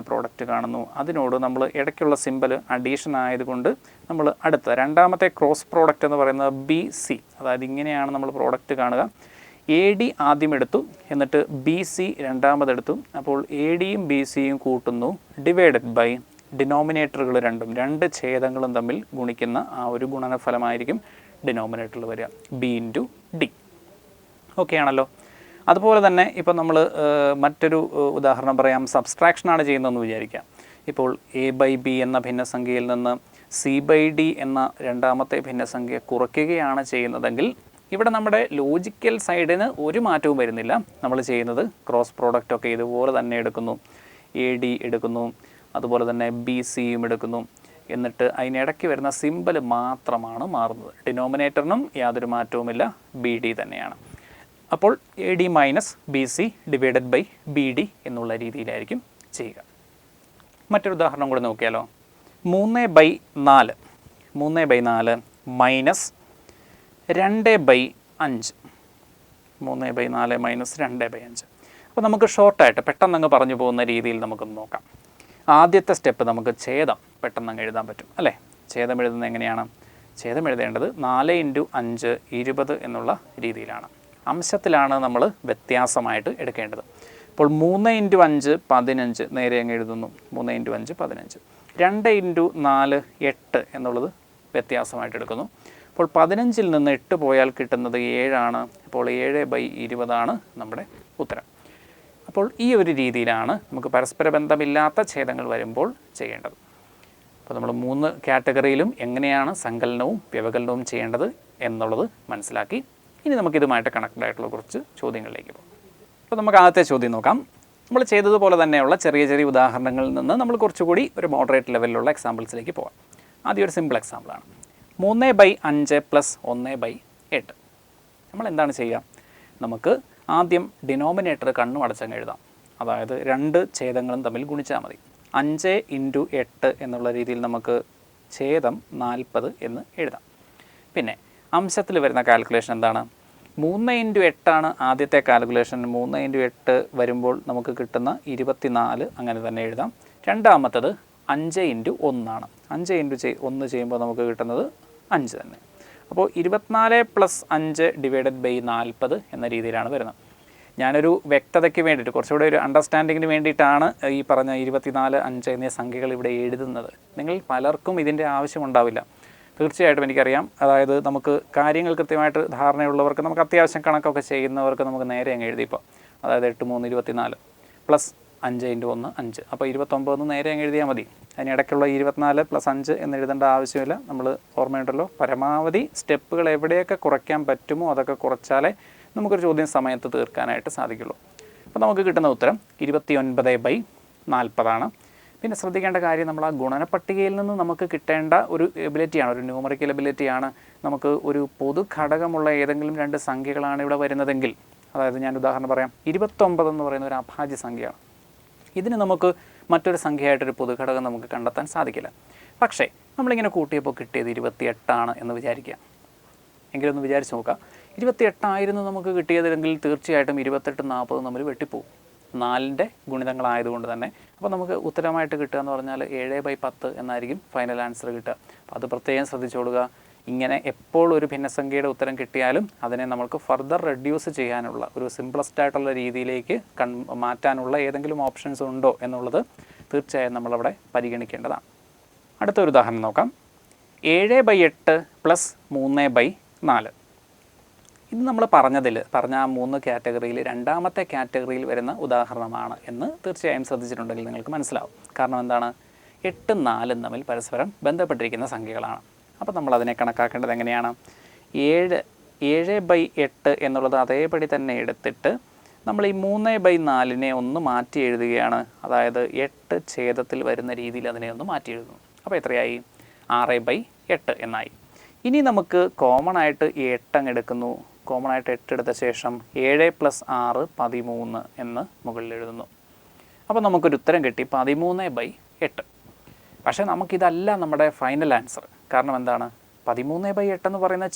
പ്രോഡക്റ്റ് കാണുന്നു. അതിനോട് നമ്മൾ ഇടയ്ക്കുള്ള സിമ്പൽ അഡീഷൻ ആയതുകൊണ്ട് നമ്മൾ അടുത്ത രണ്ടാമത്തെ ക്രോസ് പ്രോഡക്റ്റ് എന്ന് പറയുന്നത് BC, അതായത് ഇങ്ങനെയാണ് നമ്മൾ പ്രോഡക്റ്റ് കാണുക. AD ആദ്യം എടുത്തു, എന്നിട്ട് BC രണ്ടാമതെടുത്തു. അപ്പോൾ ADയും BCയും കൂട്ടുന്നു, ഡിവൈഡഡ് ബൈ ഡിനോമിനേറ്ററുകൾ 2 ഛേദങ്ങളും തമ്മിൽ ഗുണിക്കുന്ന ആ ഒരു ഗുണനഫലമായിരിക്കും ഡിനോമിനേറ്ററിൽ വരിക, B × D. ഓക്കെ ആണല്ലോ. അതുപോലെ തന്നെ ഇപ്പോൾ നമ്മൾ മറ്റൊരു ഉദാഹരണം പറയാം. സബ്സ്ട്രാക്ഷനാണ് ചെയ്യുന്നതെന്ന് വിചാരിക്കാം. ഇപ്പോൾ a/b എന്ന ഭിന്നസംഖ്യയിൽ നിന്ന് c/d എന്ന രണ്ടാമത്തെ ഭിന്നസംഖ്യ കുറയ്ക്കുകയാണ് ചെയ്യുന്നതെങ്കിൽ ഇവിടെ നമ്മുടെ ലോജിക്കൽ സൈഡിന് ഒരു മാറ്റവും വരുന്നില്ല. നമ്മൾ ചെയ്യുന്നത് ക്രോസ് പ്രോഡക്റ്റ് ഒക്കെ ഇതുപോലെ തന്നെ എടുക്കുന്നു, AD എടുക്കുന്നു, അതുപോലെ തന്നെ BCയും എടുക്കുന്നു. എന്നിട്ട് അതിനിടയ്ക്ക് വരുന്ന സിമ്പൽ മാത്രമാണ് മാറുന്നത്. ഡിനോമിനേറ്ററിനും യാതൊരു മാറ്റവുമില്ല, BD തന്നെയാണ്. അപ്പോൾ AD - BC divided by BD എന്നുള്ള രീതിയിലായിരിക്കും ചെയ്യുക. മറ്റൊരു ഉദാഹരണം കൂടെ നോക്കിയാലോ. 3/4 മൈനസ് 2/5. 3/4 മൈനസ് 2/5. അപ്പോൾ നമുക്ക് ഷോർട്ടായിട്ട് പെട്ടെന്ന് അങ്ങ് പറഞ്ഞു പോകുന്ന രീതിയിൽ നമുക്കൊന്ന് നോക്കാം. ആദ്യത്തെ സ്റ്റെപ്പ് നമുക്ക് ഛേദം പെട്ടെന്ന് അങ്ങ് എഴുതാൻ പറ്റും അല്ലേ? ഛേദം എഴുതുന്നത് എങ്ങനെയാണ്? ഛേദം എഴുതേണ്ടത് 4 × 5 20 എന്നുള്ള രീതിയിലാണ്. അംശത്തിലാണ് നമ്മൾ വ്യത്യാസമായിട്ട് എടുക്കേണ്ടത്. അപ്പോൾ 3 × 5 15 നേരെ അങ്ങ് എഴുതുന്നു. 3 × 5 15. 2 × 4 8 എന്നുള്ളത് വ്യത്യാസമായിട്ട് എടുക്കുന്നു. അപ്പോൾ 15-ൽ നിന്ന് 8 പോയാൽ കിട്ടുന്നത് 7 ആണ്. അപ്പോൾ 7/20 ആണ് നമ്മുടെ ഉത്തരം. അപ്പോൾ ഈ ഒരു രീതിയിലാണ് നമുക്ക് പരസ്പര ബന്ധമില്ലാത്ത ഛേദങ്ങൾ വരുമ്പോൾ ചെയ്യേണ്ടത്. അപ്പോൾ നമ്മൾ 3 കാറ്റഗറിയിലും എങ്ങനെയാണ് സങ്കലനവും വ്യവകലനവും ചെയ്യേണ്ടത് എന്നുള്ളത് മനസ്സിലാക്കി. ഇനി നമുക്കിതുമായിട്ട് കണക്റ്റഡ് ആയിട്ടുള്ള കുറച്ച് ചോദ്യങ്ങളിലേക്ക് പോകാം. അപ്പോൾ നമുക്ക് ആദ്യത്തെ ചോദ്യം നോക്കാം. നമ്മൾ ചെയ്തതുപോലെ തന്നെയുള്ള ചെറിയ ചെറിയ ഉദാഹരണങ്ങളിൽ നിന്ന് നമ്മൾ കുറച്ചുകൂടി ഒരു മോഡറേറ്റ് ലെവലിലുള്ള എക്സാമ്പിൾസിലേക്ക് പോകാം. ആദ്യം ഒരു സിമ്പിൾ എക്സാമ്പിളാണ്. 3/5 + 1/8. നമ്മൾ എന്താണ് ചെയ്യുക? നമുക്ക് ആദ്യം ഡിനോമിനേറ്റർ കണ്ണും അടച്ചങ്ങ് എഴുതാം. അതായത് 2 ഛേദങ്ങളും തമ്മിൽ ഗുണിച്ചാൽ മതി. 5 × 8 എന്നുള്ള രീതിയിൽ നമുക്ക് ഛേദം 40 എന്ന് എഴുതാം. പിന്നെ അംശത്തിൽ വരുന്ന കാൽക്കുലേഷൻ എന്താണ്? 3 × 8 ആണ് ആദ്യത്തെ കാൽക്കുലേഷൻ. 3 × 8 വരുമ്പോൾ നമുക്ക് കിട്ടുന്ന 24 അങ്ങനെ തന്നെ എഴുതാം. രണ്ടാമത്തത് 5 × 1 ആണ്. 5 × 1 ചെയ്യുമ്പോൾ നമുക്ക് കിട്ടുന്നത് 5 തന്നെ. അപ്പോൾ 24 + 5 ഡിവൈഡഡ് ബൈ 40 എന്ന രീതിയിലാണ് വരുന്നത്. ഞാനൊരു വ്യക്തതയ്ക്ക് വേണ്ടിയിട്ട് കുറച്ചുകൂടെ ഒരു അണ്ടർസ്റ്റാൻഡിങ്ങിന് വേണ്ടിയിട്ടാണ് ഈ പറഞ്ഞ 24, 5 എന്നീ സംഖ്യകൾ ഇവിടെ എഴുതുന്നത്. നിങ്ങൾ പലർക്കും ഇതിൻ്റെ ആവശ്യമുണ്ടാവില്ല. തീർച്ചയായിട്ടും എനിക്കറിയാം. അതായത് നമുക്ക് കാര്യങ്ങൾ കൃത്യമായിട്ട് ധാരണയുള്ളവർക്ക്, നമുക്ക് അത്യാവശ്യം കണക്കൊക്കെ ചെയ്യുന്നവർക്ക് നമുക്ക് നേരെ അങ്ങ് എഴുതിപ്പോൾ, അതായത് 8 × 3 = 24 പ്ലസ് 5 × 1 5. അപ്പോൾ 29 നേരെ അങ്ങ് എഴുതിയാൽ മതി. അതിനിടയ്ക്കുള്ള 24 + 5 എന്ന് എഴുതേണ്ട ആവശ്യമില്ല. നമ്മൾ ഓർമ്മയുണ്ടല്ലോ, പരമാവധി സ്റ്റെപ്പുകൾ എവിടെയൊക്കെ കുറയ്ക്കാൻ പറ്റുമോ അതൊക്കെ കുറച്ചാലേ നമുക്കൊരു ചോദ്യം സമയത്ത് തീർക്കാനായിട്ട് സാധിക്കുള്ളൂ. അപ്പോൾ നമുക്ക് കിട്ടുന്ന ഉത്തരം 29/40 പിന്നെ ശ്രദ്ധിക്കേണ്ട കാര്യം, നമ്മൾ ആ ഗുണനപ്പട്ടികയിൽ നിന്ന് നമുക്ക് കിട്ടേണ്ട ഒരു എബിലിറ്റിയാണ്, ഒരു ന്യൂമറിക്കൽ എബിലിറ്റിയാണ്. നമുക്ക് ഒരു പൊതു ഘടകമുള്ള ഏതെങ്കിലും 2 സംഖ്യകളാണ് ഇവിടെ വരുന്നതെങ്കിൽ, അതായത് ഞാൻ ഉദാഹരണം പറയാം, 29 എന്ന് പറയുന്ന ഒരു അഭാജ്യ സംഖ്യയാണ്. ഇതിന് നമുക്ക് മറ്റൊരു സംഖ്യയായിട്ടൊരു പൊതുഘടകം നമുക്ക് കണ്ടെത്താൻ സാധിക്കില്ല. പക്ഷേ നമ്മളിങ്ങനെ കൂട്ടിയപ്പോൾ കിട്ടിയത് 28 എന്ന് വിചാരിക്കുക. എങ്കിലൊന്ന് വിചാരിച്ച് നോക്കുക, 28 നമുക്ക് കിട്ടിയതെങ്കിൽ തീർച്ചയായിട്ടും 28 40 നമ്മൾ വെട്ടിപ്പോവും, 4ൻ്റെ ഗുണിതങ്ങളായതുകൊണ്ട് തന്നെ. അപ്പോൾ നമുക്ക് ഉത്തരമായിട്ട് കിട്ടുക എന്ന് പറഞ്ഞാൽ 7/10 എന്നായിരിക്കും ഫൈനൽ ആൻസർ കിട്ടുക. അപ്പോൾ അത് പ്രത്യേകം ശ്രദ്ധിച്ചോളുക. ഇങ്ങനെ എപ്പോൾ ഒരു ഭിന്നസംഖ്യയുടെ ഉത്തരം കിട്ടിയാലും അതിനെ നമുക്ക് ഫർദർ റെഡ്യൂസ് ചെയ്യാനുള്ള ഒരു സിംപ്ലസ്റ്റ് ആയിട്ടുള്ള രീതിയിലേക്ക് മാറ്റാനുള്ള ഏതെങ്കിലും ഓപ്ഷൻസ് ഉണ്ടോ എന്നുള്ളത് തീർച്ചയായും നമ്മളവിടെ പരിഗണിക്കേണ്ടതാണ്. അടുത്തൊരു ഉദാഹരണം നോക്കാം. 7/8 + 3/4. ഇത് നമ്മൾ പറഞ്ഞ ആ 3 കാറ്റഗറിയിൽ രണ്ടാമത്തെ കാറ്റഗറിയിൽ വരുന്ന ഉദാഹരണമാണ് എന്ന് തീർച്ചയായും ശ്രദ്ധിച്ചിട്ടുണ്ടെങ്കിൽ നിങ്ങൾക്ക് മനസ്സിലാവും. കാരണം എന്താണ്? 8 4 തമ്മിൽ പരസ്പരം ബന്ധപ്പെട്ടിരിക്കുന്ന സംഖ്യകളാണ്. അപ്പോൾ നമ്മൾ അതിനെ കണക്കാക്കേണ്ടത് എങ്ങനെയാണ്? 7/8 എന്നുള്ളത് അതേപടി തന്നെ എടുത്തിട്ട് നമ്മൾ ഈ 3/4 ഒന്ന് മാറ്റി എഴുതുകയാണ്. അതായത് 8 ഛേദത്തിൽ വരുന്ന രീതിയിൽ അതിനെ ഒന്ന് മാറ്റി എഴുതുന്നു. അപ്പോൾ എത്രയായി? 6/8 എന്നായി. ഇനി നമുക്ക് കോമൺ ആയിട്ട് 8 അങ്ങ് എടുക്കുന്നു. കോമൺ ആയിട്ട് 8 എടുത്ത ശേഷം 7 + 6 13 എന്ന് മുകളിൽ എഴുതുന്നു. അപ്പോൾ നമുക്കൊരു ഉത്തരം കിട്ടി 13/8. പക്ഷേ നമുക്കിതല്ല നമ്മുടെ ഫൈനൽ ആൻസർ. കാരണം എന്താണ്? 13/8 എന്ന് പറയുന്നത്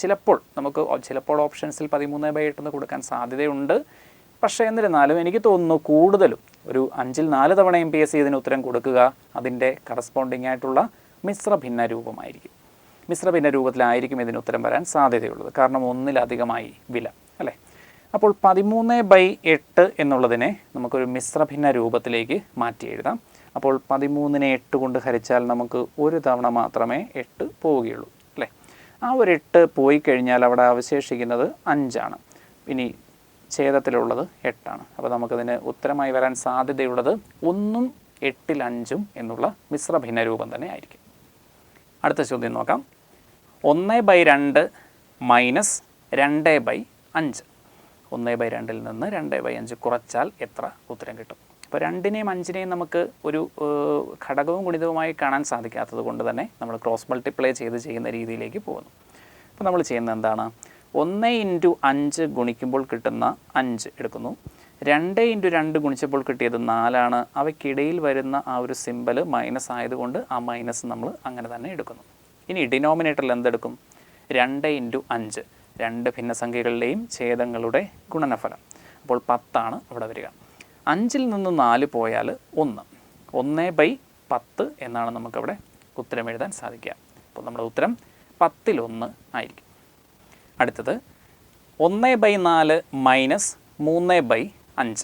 ചിലപ്പോൾ ഓപ്ഷൻസിൽ 13/8 എന്ന് കൊടുക്കാൻ സാധ്യതയുണ്ട്. പക്ഷേ എന്നിരുന്നാലും എനിക്ക് തോന്നുന്നു കൂടുതലും ഒരു 5-ൽ 4 തവണ MPSC ഇതിന് ഉത്തരം കൊടുക്കുക അതിൻ്റെ കറസ്പോണ്ടിങ് ആയിട്ടുള്ള മിശ്രഭിന്ന രൂപമായിരിക്കും. മിശ്രഭിന്ന രൂപത്തിലായിരിക്കും ഇതിന് ഉത്തരം വരാൻ സാധ്യതയുള്ളത്. കാരണം 1-ലധികമായി വില, അല്ലേ? അപ്പോൾ 13/8 എന്നുള്ളതിനെ നമുക്കൊരു മിശ്രഭിന്ന രൂപത്തിലേക്ക് മാറ്റി എഴുതാം. അപ്പോൾ 13നെ 8 കൊണ്ട് ഹരിച്ചാൽ നമുക്ക് ഒരു തവണ മാത്രമേ 8 പോവുകയുള്ളൂ, അല്ലേ? ആ ഒരു 8 പോയി കഴിഞ്ഞാൽ അവിടെ അവശേഷിക്കുന്നത് 5. ഇനി ഛേദത്തിലുള്ളത് 8. അപ്പോൾ നമുക്കതിന് ഉത്തരമായി വരാൻ സാധ്യതയുള്ളത് 1ഉം 8-ൽ 5ഉം എന്നുള്ള മിശ്രഭിന്ന രൂപം തന്നെ ആയിരിക്കും. അടുത്ത ചോദ്യം നോക്കാം. 1/2 - 2/5. 1/2 നിന്ന് 2/5 കുറച്ചാൽ എത്ര ഉത്തരം കിട്ടും? അപ്പോൾ 2നെയും 5നെയും നമുക്ക് ഒരു ഘടകവും ഗുണിതവുമായി കാണാൻ സാധിക്കാത്തത് കൊണ്ട് തന്നെ നമ്മൾ ക്രോസ് മൾട്ടിപ്ലൈ ചെയ്യുന്ന രീതിയിലേക്ക് പോകുന്നു. അപ്പോൾ നമ്മൾ ചെയ്യുന്നത് എന്താണ്? 1 × 5 ഗുണിക്കുമ്പോൾ കിട്ടുന്ന 5 എടുക്കുന്നു. 2 × 2 ഗുണിച്ചപ്പോൾ കിട്ടിയത് 4. അവയ്ക്കിടയിൽ വരുന്ന ആ ഒരു സിമ്പൽ മൈനസ് ആയതുകൊണ്ട് ആ മൈനസ് നമ്മൾ അങ്ങനെ തന്നെ എടുക്കുന്നു. ഇനി ഡിനോമിനേറ്ററിൽ എന്തെടുക്കും? 2 × 5, 2 ഭിന്നസംഖ്യകളുടെയും ഛേദങ്ങളുടെ ഗുണനഫലം. അപ്പോൾ 10 അവിടെ വരിക. 5-ൽ നിന്ന് 4 പോയാൽ 1. 1/10 എന്നാണ് നമുക്കവിടെ ഉത്തരം എഴുതാൻ സാധിക്കുക. അപ്പോൾ നമ്മുടെ ഉത്തരം 10-ൽ 1 ആയിരിക്കും. അടുത്തത് 1/4 - 3/5.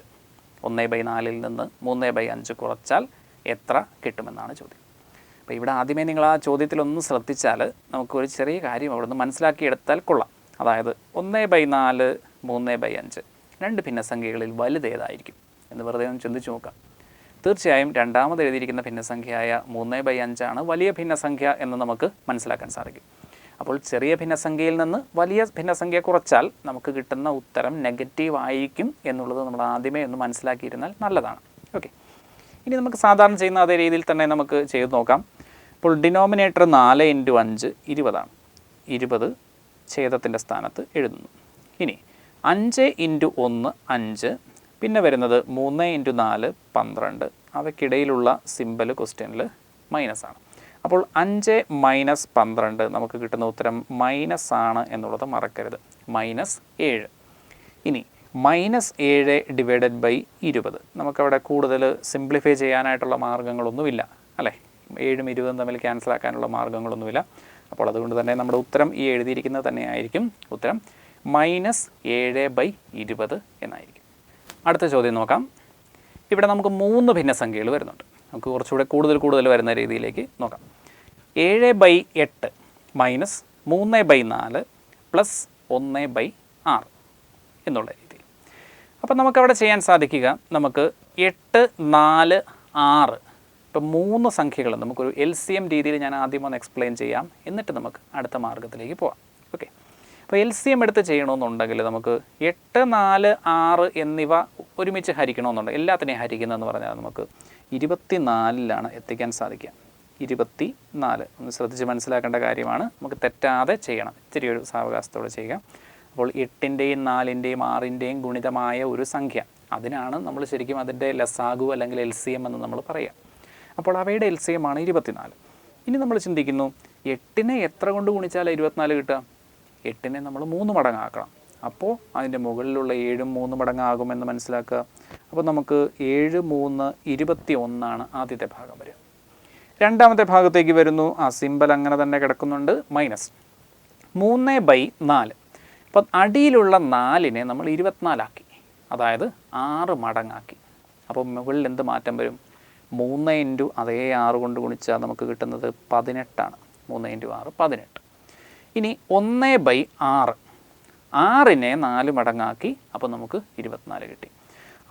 1/4 നിന്ന് 3/5 കുറച്ചാൽ എത്ര കിട്ടുമെന്നാണ് ചോദ്യം. അപ്പോൾ ഇവിടെ ആദ്യമേ നിങ്ങൾ ആ ചോദ്യത്തിലൊന്ന് ശ്രദ്ധിച്ചാൽ നമുക്കൊരു ചെറിയ കാര്യം അവിടെ നിന്ന് മനസ്സിലാക്കിയെടുത്താൽ കൊള്ളാം. അതായത് 1/4 3/5 2 ഭിന്നസംഖ്യകളിൽ വലുതേതായിരിക്കും എന്ന് വെറുതെ ഒന്ന് ചിന്തിച്ച് നോക്കാം. തീർച്ചയായും രണ്ടാമത് എഴുതിയിരിക്കുന്ന ഭിന്നസംഖ്യയായ 3/5 വലിയ ഭിന്നസംഖ്യ എന്ന് നമുക്ക് മനസ്സിലാക്കാൻ സാധിക്കും. അപ്പോൾ ചെറിയ ഭിന്നസംഖ്യയിൽ നിന്ന് വലിയ ഭിന്നസംഖ്യ കുറച്ചാൽ നമുക്ക് കിട്ടുന്ന ഉത്തരം നെഗറ്റീവ് ആയിരിക്കും എന്നുള്ളത് നമ്മൾ ആദ്യമേ ഒന്ന് മനസ്സിലാക്കിയിരുന്നാൽ നല്ലതാണ്. ഓക്കെ, ഇനി നമുക്ക് സാധാരണ ചെയ്യുന്ന അതേ രീതിയിൽ തന്നെ നമുക്ക് ചെയ്ത് നോക്കാം. അപ്പോൾ ഡിനോമിനേറ്റർ 4 × 5 20. 20 ഛേദത്തിൻ്റെ സ്ഥാനത്ത് എഴുതുന്നു. ഇനി 5 × 1 5, പിന്നെ വരുന്നത് 3 × 4 12. അവയ്ക്കിടയിലുള്ള സിമ്പൽ ക്വസ്റ്റ്യനിൽ മൈനസാണ്. അപ്പോൾ 5 - 12 നമുക്ക് കിട്ടുന്ന ഉത്തരം മൈനസ് ആണ് എന്നുള്ളത് മറക്കരുത്. -7. ഇനി -7 / 20. നമുക്കവിടെ കൂടുതൽ സിംപ്ലിഫൈ ചെയ്യാനായിട്ടുള്ള മാർഗ്ഗങ്ങളൊന്നുമില്ല, അല്ലേ? 7ഉം 20ഉം തമ്മിൽ ക്യാൻസൽ ആക്കാനുള്ള മാർഗ്ഗങ്ങളൊന്നുമില്ല. അപ്പോൾ അതുകൊണ്ട് തന്നെ നമ്മുടെ ഉത്തരം ഈ എഴുതിയിരിക്കുന്നത് തന്നെയായിരിക്കും. ഉത്തരം -7/20 എന്നായിരിക്കും. അടുത്ത ചോദ്യം നോക്കാം. ഇവിടെ നമുക്ക് 3 ഭിന്നസംഖ്യകൾ വരുന്നുണ്ട്. നമുക്ക് കുറച്ചുകൂടെ കൂടുതൽ വരുന്ന രീതിയിലേക്ക് നോക്കാം. 7/8 - 3/4 + 1/6 എന്നുള്ള രീതിയിൽ. അപ്പോൾ നമുക്കവിടെ ചെയ്യാൻ സാധിക്കുക, നമുക്ക് 8, 4, 6 ഇപ്പോൾ 3 സംഖ്യകൾ നമുക്കൊരു LCM രീതിയിൽ ഞാൻ ആദ്യം ഒന്ന് എക്സ്പ്ലെയിൻ ചെയ്യാം, എന്നിട്ട് നമുക്ക് അടുത്ത മാർഗ്ഗത്തിലേക്ക് പോകാം. ഓക്കെ, അപ്പോൾ LCM എടുത്ത് ചെയ്യണമെന്നുണ്ടെങ്കിൽ നമുക്ക് 8, 4, 6 എന്നിവ ഒരുമിച്ച് ഹരിക്കണമെന്നുണ്ട്. എല്ലാത്തിനെയും ഹരിക്കുന്നതെന്ന് പറഞ്ഞാൽ നമുക്ക് 24ലാണ് എത്തിക്കാൻ സാധിക്കുക. 24 ഒന്ന് ശ്രദ്ധിച്ച് മനസ്സിലാക്കേണ്ട കാര്യമാണ്, നമുക്ക് തെറ്റാതെ ചെയ്യണം, ഇത്തിരി ഒരു സാവകാശത്തോടെ ചെയ്യുക. അപ്പോൾ 8ൻ്റെയും 4ൻ്റെയും 6ൻ്റെയും ഗുണിതമായ ഒരു സംഖ്യ, അതിനാണ് നമ്മൾ ശരിക്കും അതിൻ്റെ ലസാഗു അല്ലെങ്കിൽ LCM എന്ന് നമ്മൾ പറയുക. അപ്പോൾ അവയുടെ LCM ആണ് 24. ഇനി നമ്മൾ ചിന്തിക്കുന്നു, 8നെ എത്ര കൊണ്ട് ഗുണിച്ചാൽ 24 കിട്ടുക? 8നെ നമ്മൾ 3 മടങ്ങാക്കണം. അപ്പോൾ അതിൻ്റെ മുകളിലുള്ള 7 3 മടങ്ങാകുമെന്ന് മനസ്സിലാക്കുക. അപ്പോൾ നമുക്ക് 7, 3, 21 ആദ്യത്തെ ഭാഗം വരിക. രണ്ടാമത്തെ ഭാഗത്തേക്ക് വരുന്നു, ആ സിമ്പൽ അങ്ങനെ തന്നെ കിടക്കുന്നുണ്ട്, -3/4. അപ്പം അടിയിലുള്ള 4നെ നമ്മൾ 24 ആക്കി, അതായത് 6 മടങ്ങാക്കി. അപ്പോൾ മുകളിൽ എന്ത് മാറ്റം വരും? 3 ഇൻറ്റു അതേ 6 കൊണ്ട് ഗുണിച്ചാൽ നമുക്ക് കിട്ടുന്നത് 18ആണ്. 3 ഇൻറ്റു 6 18. ഇനി 1/6, 6നെ 4 മടങ്ങാക്കി, അപ്പോൾ നമുക്ക് 24 കിട്ടി.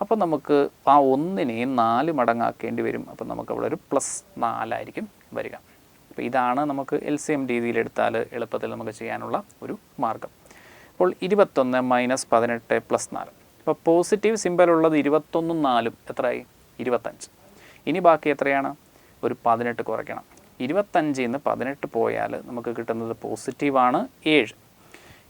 അപ്പോൾ നമുക്ക് ആ 1നെ 4 മടങ്ങാക്കേണ്ടി വരും. അപ്പോൾ നമുക്ക് അവിടെ ഒരു +4 ആയിരിക്കും വരിക. അപ്പോൾ ഇതാണ് നമുക്ക് LCM രീതിയിലെടുത്താൽ എളുപ്പത്തിൽ നമുക്ക് ചെയ്യാനുള്ള ഒരു മാർഗം. അപ്പോൾ 21 - 18 + 4. അപ്പോൾ പോസിറ്റീവ് സിമ്പലുള്ളത് 21ഉം 4ഉം എത്രയായി? 25. ഇനി ബാക്കി എത്രയാണ്? ഒരു 18 കുറയ്ക്കണം. 25ൽ നിന്ന് 18 പോയാൽ നമുക്ക് കിട്ടുന്നത് പോസിറ്റീവാണ് 7.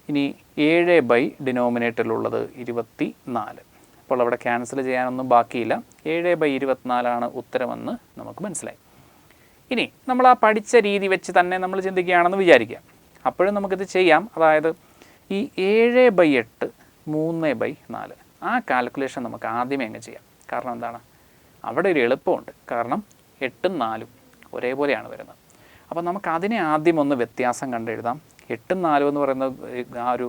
ഇനി 7 ഡിനോമിനേറ്ററിലുള്ളത് 24. അപ്പോൾ അവിടെ ക്യാൻസൽ ചെയ്യാനൊന്നും ബാക്കിയില്ല. 7/24 ഉത്തരമെന്ന് നമുക്ക് മനസ്സിലായി. ഇനി നമ്മൾ ആ പഠിച്ച രീതി വെച്ച് തന്നെ നമ്മൾ ചിന്തിക്കുകയാണെന്ന് വിചാരിക്കുക. അപ്പോഴും നമുക്കിത് ചെയ്യാം. അതായത് ഈ 7/8 3/4 ആ കാൽക്കുലേഷൻ നമുക്ക് ആദ്യമേ അങ്ങ് ചെയ്യാം. കാരണം എന്താണ്? അവിടെ ഒരു എളുപ്പമുണ്ട്. കാരണം 8ഉം 4ഉം ഒരേപോലെയാണ് വരുന്നത്. അപ്പോൾ നമുക്ക് അതിനെ ആദ്യം ഒന്ന് വ്യത്യാസം കണ്ടെഴുതാം. 8ഉം 4ഉം എന്ന് പറയുന്നത് ആ ഒരു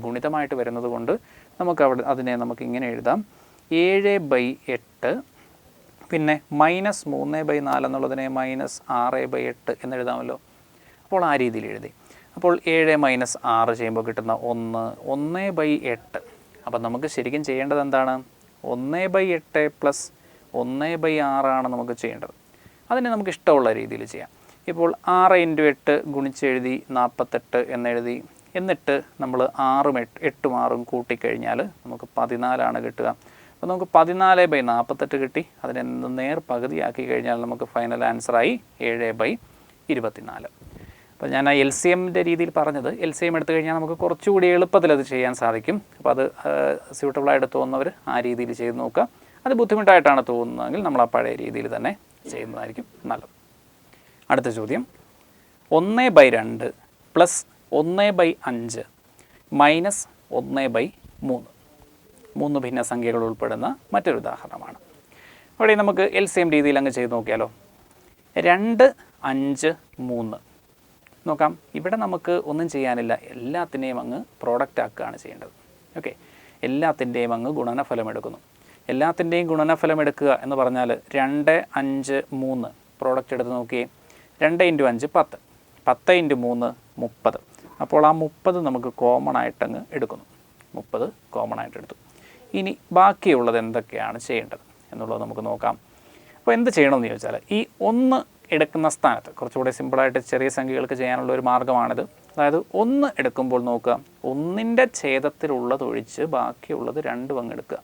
ഗുണിതമായിട്ട് വരുന്നത് കൊണ്ട് നമുക്ക് അതിനെ നമുക്ക് ഇങ്ങനെ എഴുതാം, 7/8 പിന്നെ -3/4 എന്നുള്ളതിനെ -6/8 എന്നെഴുതാമല്ലോ. അപ്പോൾ ആ രീതിയിൽ എഴുതി. അപ്പോൾ 7 - 6 ചെയ്യുമ്പോൾ കിട്ടുന്ന 1/8. അപ്പം നമുക്ക് ശരിക്കും ചെയ്യേണ്ടത് എന്താണ്? 1/8 + 1/6 നമുക്ക് ചെയ്യേണ്ടത്. അതിനെ നമുക്ക് ഇഷ്ടമുള്ള രീതിയിൽ ചെയ്യാം. ഇപ്പോൾ 6 × 8 ഗുണിച്ചെഴുതി 48 എന്നെഴുതി. എന്നിട്ട് നമ്മൾ 6ഉം 8ഉം 6ഉം കൂട്ടിക്കഴിഞ്ഞാൽ നമുക്ക് 14ആണ് കിട്ടുക. അപ്പോൾ നമുക്ക് 14/48 കിട്ടി. അതിനെ നേർ പകുതിയാക്കി കഴിഞ്ഞാൽ നമുക്ക് ഫൈനൽ ആൻസറായി 7/24. അപ്പോൾ ഞാൻ ആ LCMൻ്റെ രീതിയിൽ പറഞ്ഞത്, LCM എടുത്തു കഴിഞ്ഞാൽ നമുക്ക് കുറച്ചുകൂടി എളുപ്പത്തിൽ അത് ചെയ്യാൻ സാധിക്കും. അപ്പോൾ അത് സ്യൂട്ടബിളായിട്ട് തോന്നുന്നവർ ആ രീതിയിൽ ചെയ്ത് നോക്കുക. അത് ബുദ്ധിമുട്ടായിട്ടാണ് തോന്നുന്നതെങ്കിൽ നമ്മൾ ആ പഴയ രീതിയിൽ തന്നെ ചെയ്യുന്നതായിരിക്കും നല്ലത്. അടുത്ത ചോദ്യം, 1/2 + 1/5 - 1/3. 3 ഭിന്നസംഖ്യകൾ ഉൾപ്പെടുന്ന മറ്റൊരു ഉദാഹരണമാണ്. അവിടെ നമുക്ക് LCM രീതിയിൽ അങ്ങ് ചെയ്ത് നോക്കിയാലോ. 2, 5, 3 നോക്കാം. ഇവിടെ നമുക്ക് ഒന്നും ചെയ്യാനില്ല, എല്ലാത്തിനെയും അങ്ങ് പ്രോഡക്റ്റ് ആക്കുകയാണ് ചെയ്യേണ്ടത്. ഓക്കെ, എല്ലാത്തിൻ്റെയും അങ്ങ് ഗുണനഫലം എടുക്കുന്നു. എല്ലാത്തിൻ്റെയും ഗുണനഫലം എടുക്കുക എന്ന് പറഞ്ഞാൽ 2, 5, 3 പ്രോഡക്റ്റ് എടുത്ത് നോക്കിയേ. 2 × 5 10, 10 × 3 30. അപ്പോൾ ആ 30 നമുക്ക് കോമൺ ആയിട്ടങ്ങ് എടുക്കുന്നു. 30 കോമൺ ആയിട്ട് എടുത്തു. ഇനി ബാക്കിയുള്ളത് എന്തൊക്കെയാണ് ചെയ്യേണ്ടത് എന്നുള്ളത് നമുക്ക് നോക്കാം. അപ്പോൾ എന്ത് ചെയ്യണമെന്ന് ചോദിച്ചാൽ, ഈ 1 എടുക്കുന്ന സ്ഥാനത്ത് കുറച്ചുകൂടെ സിമ്പിളായിട്ട് ചെറിയ സംഖ്യകൾക്ക് ചെയ്യാനുള്ള ഒരു മാർഗ്ഗമാണിത്. അതായത് 1 എടുക്കുമ്പോൾ നോക്കുക, 1ൻ്റെ ഛേദത്തിലുള്ളതൊഴിച്ച് ബാക്കിയുള്ളത് 2 അങ്ങ് എടുക്കുക.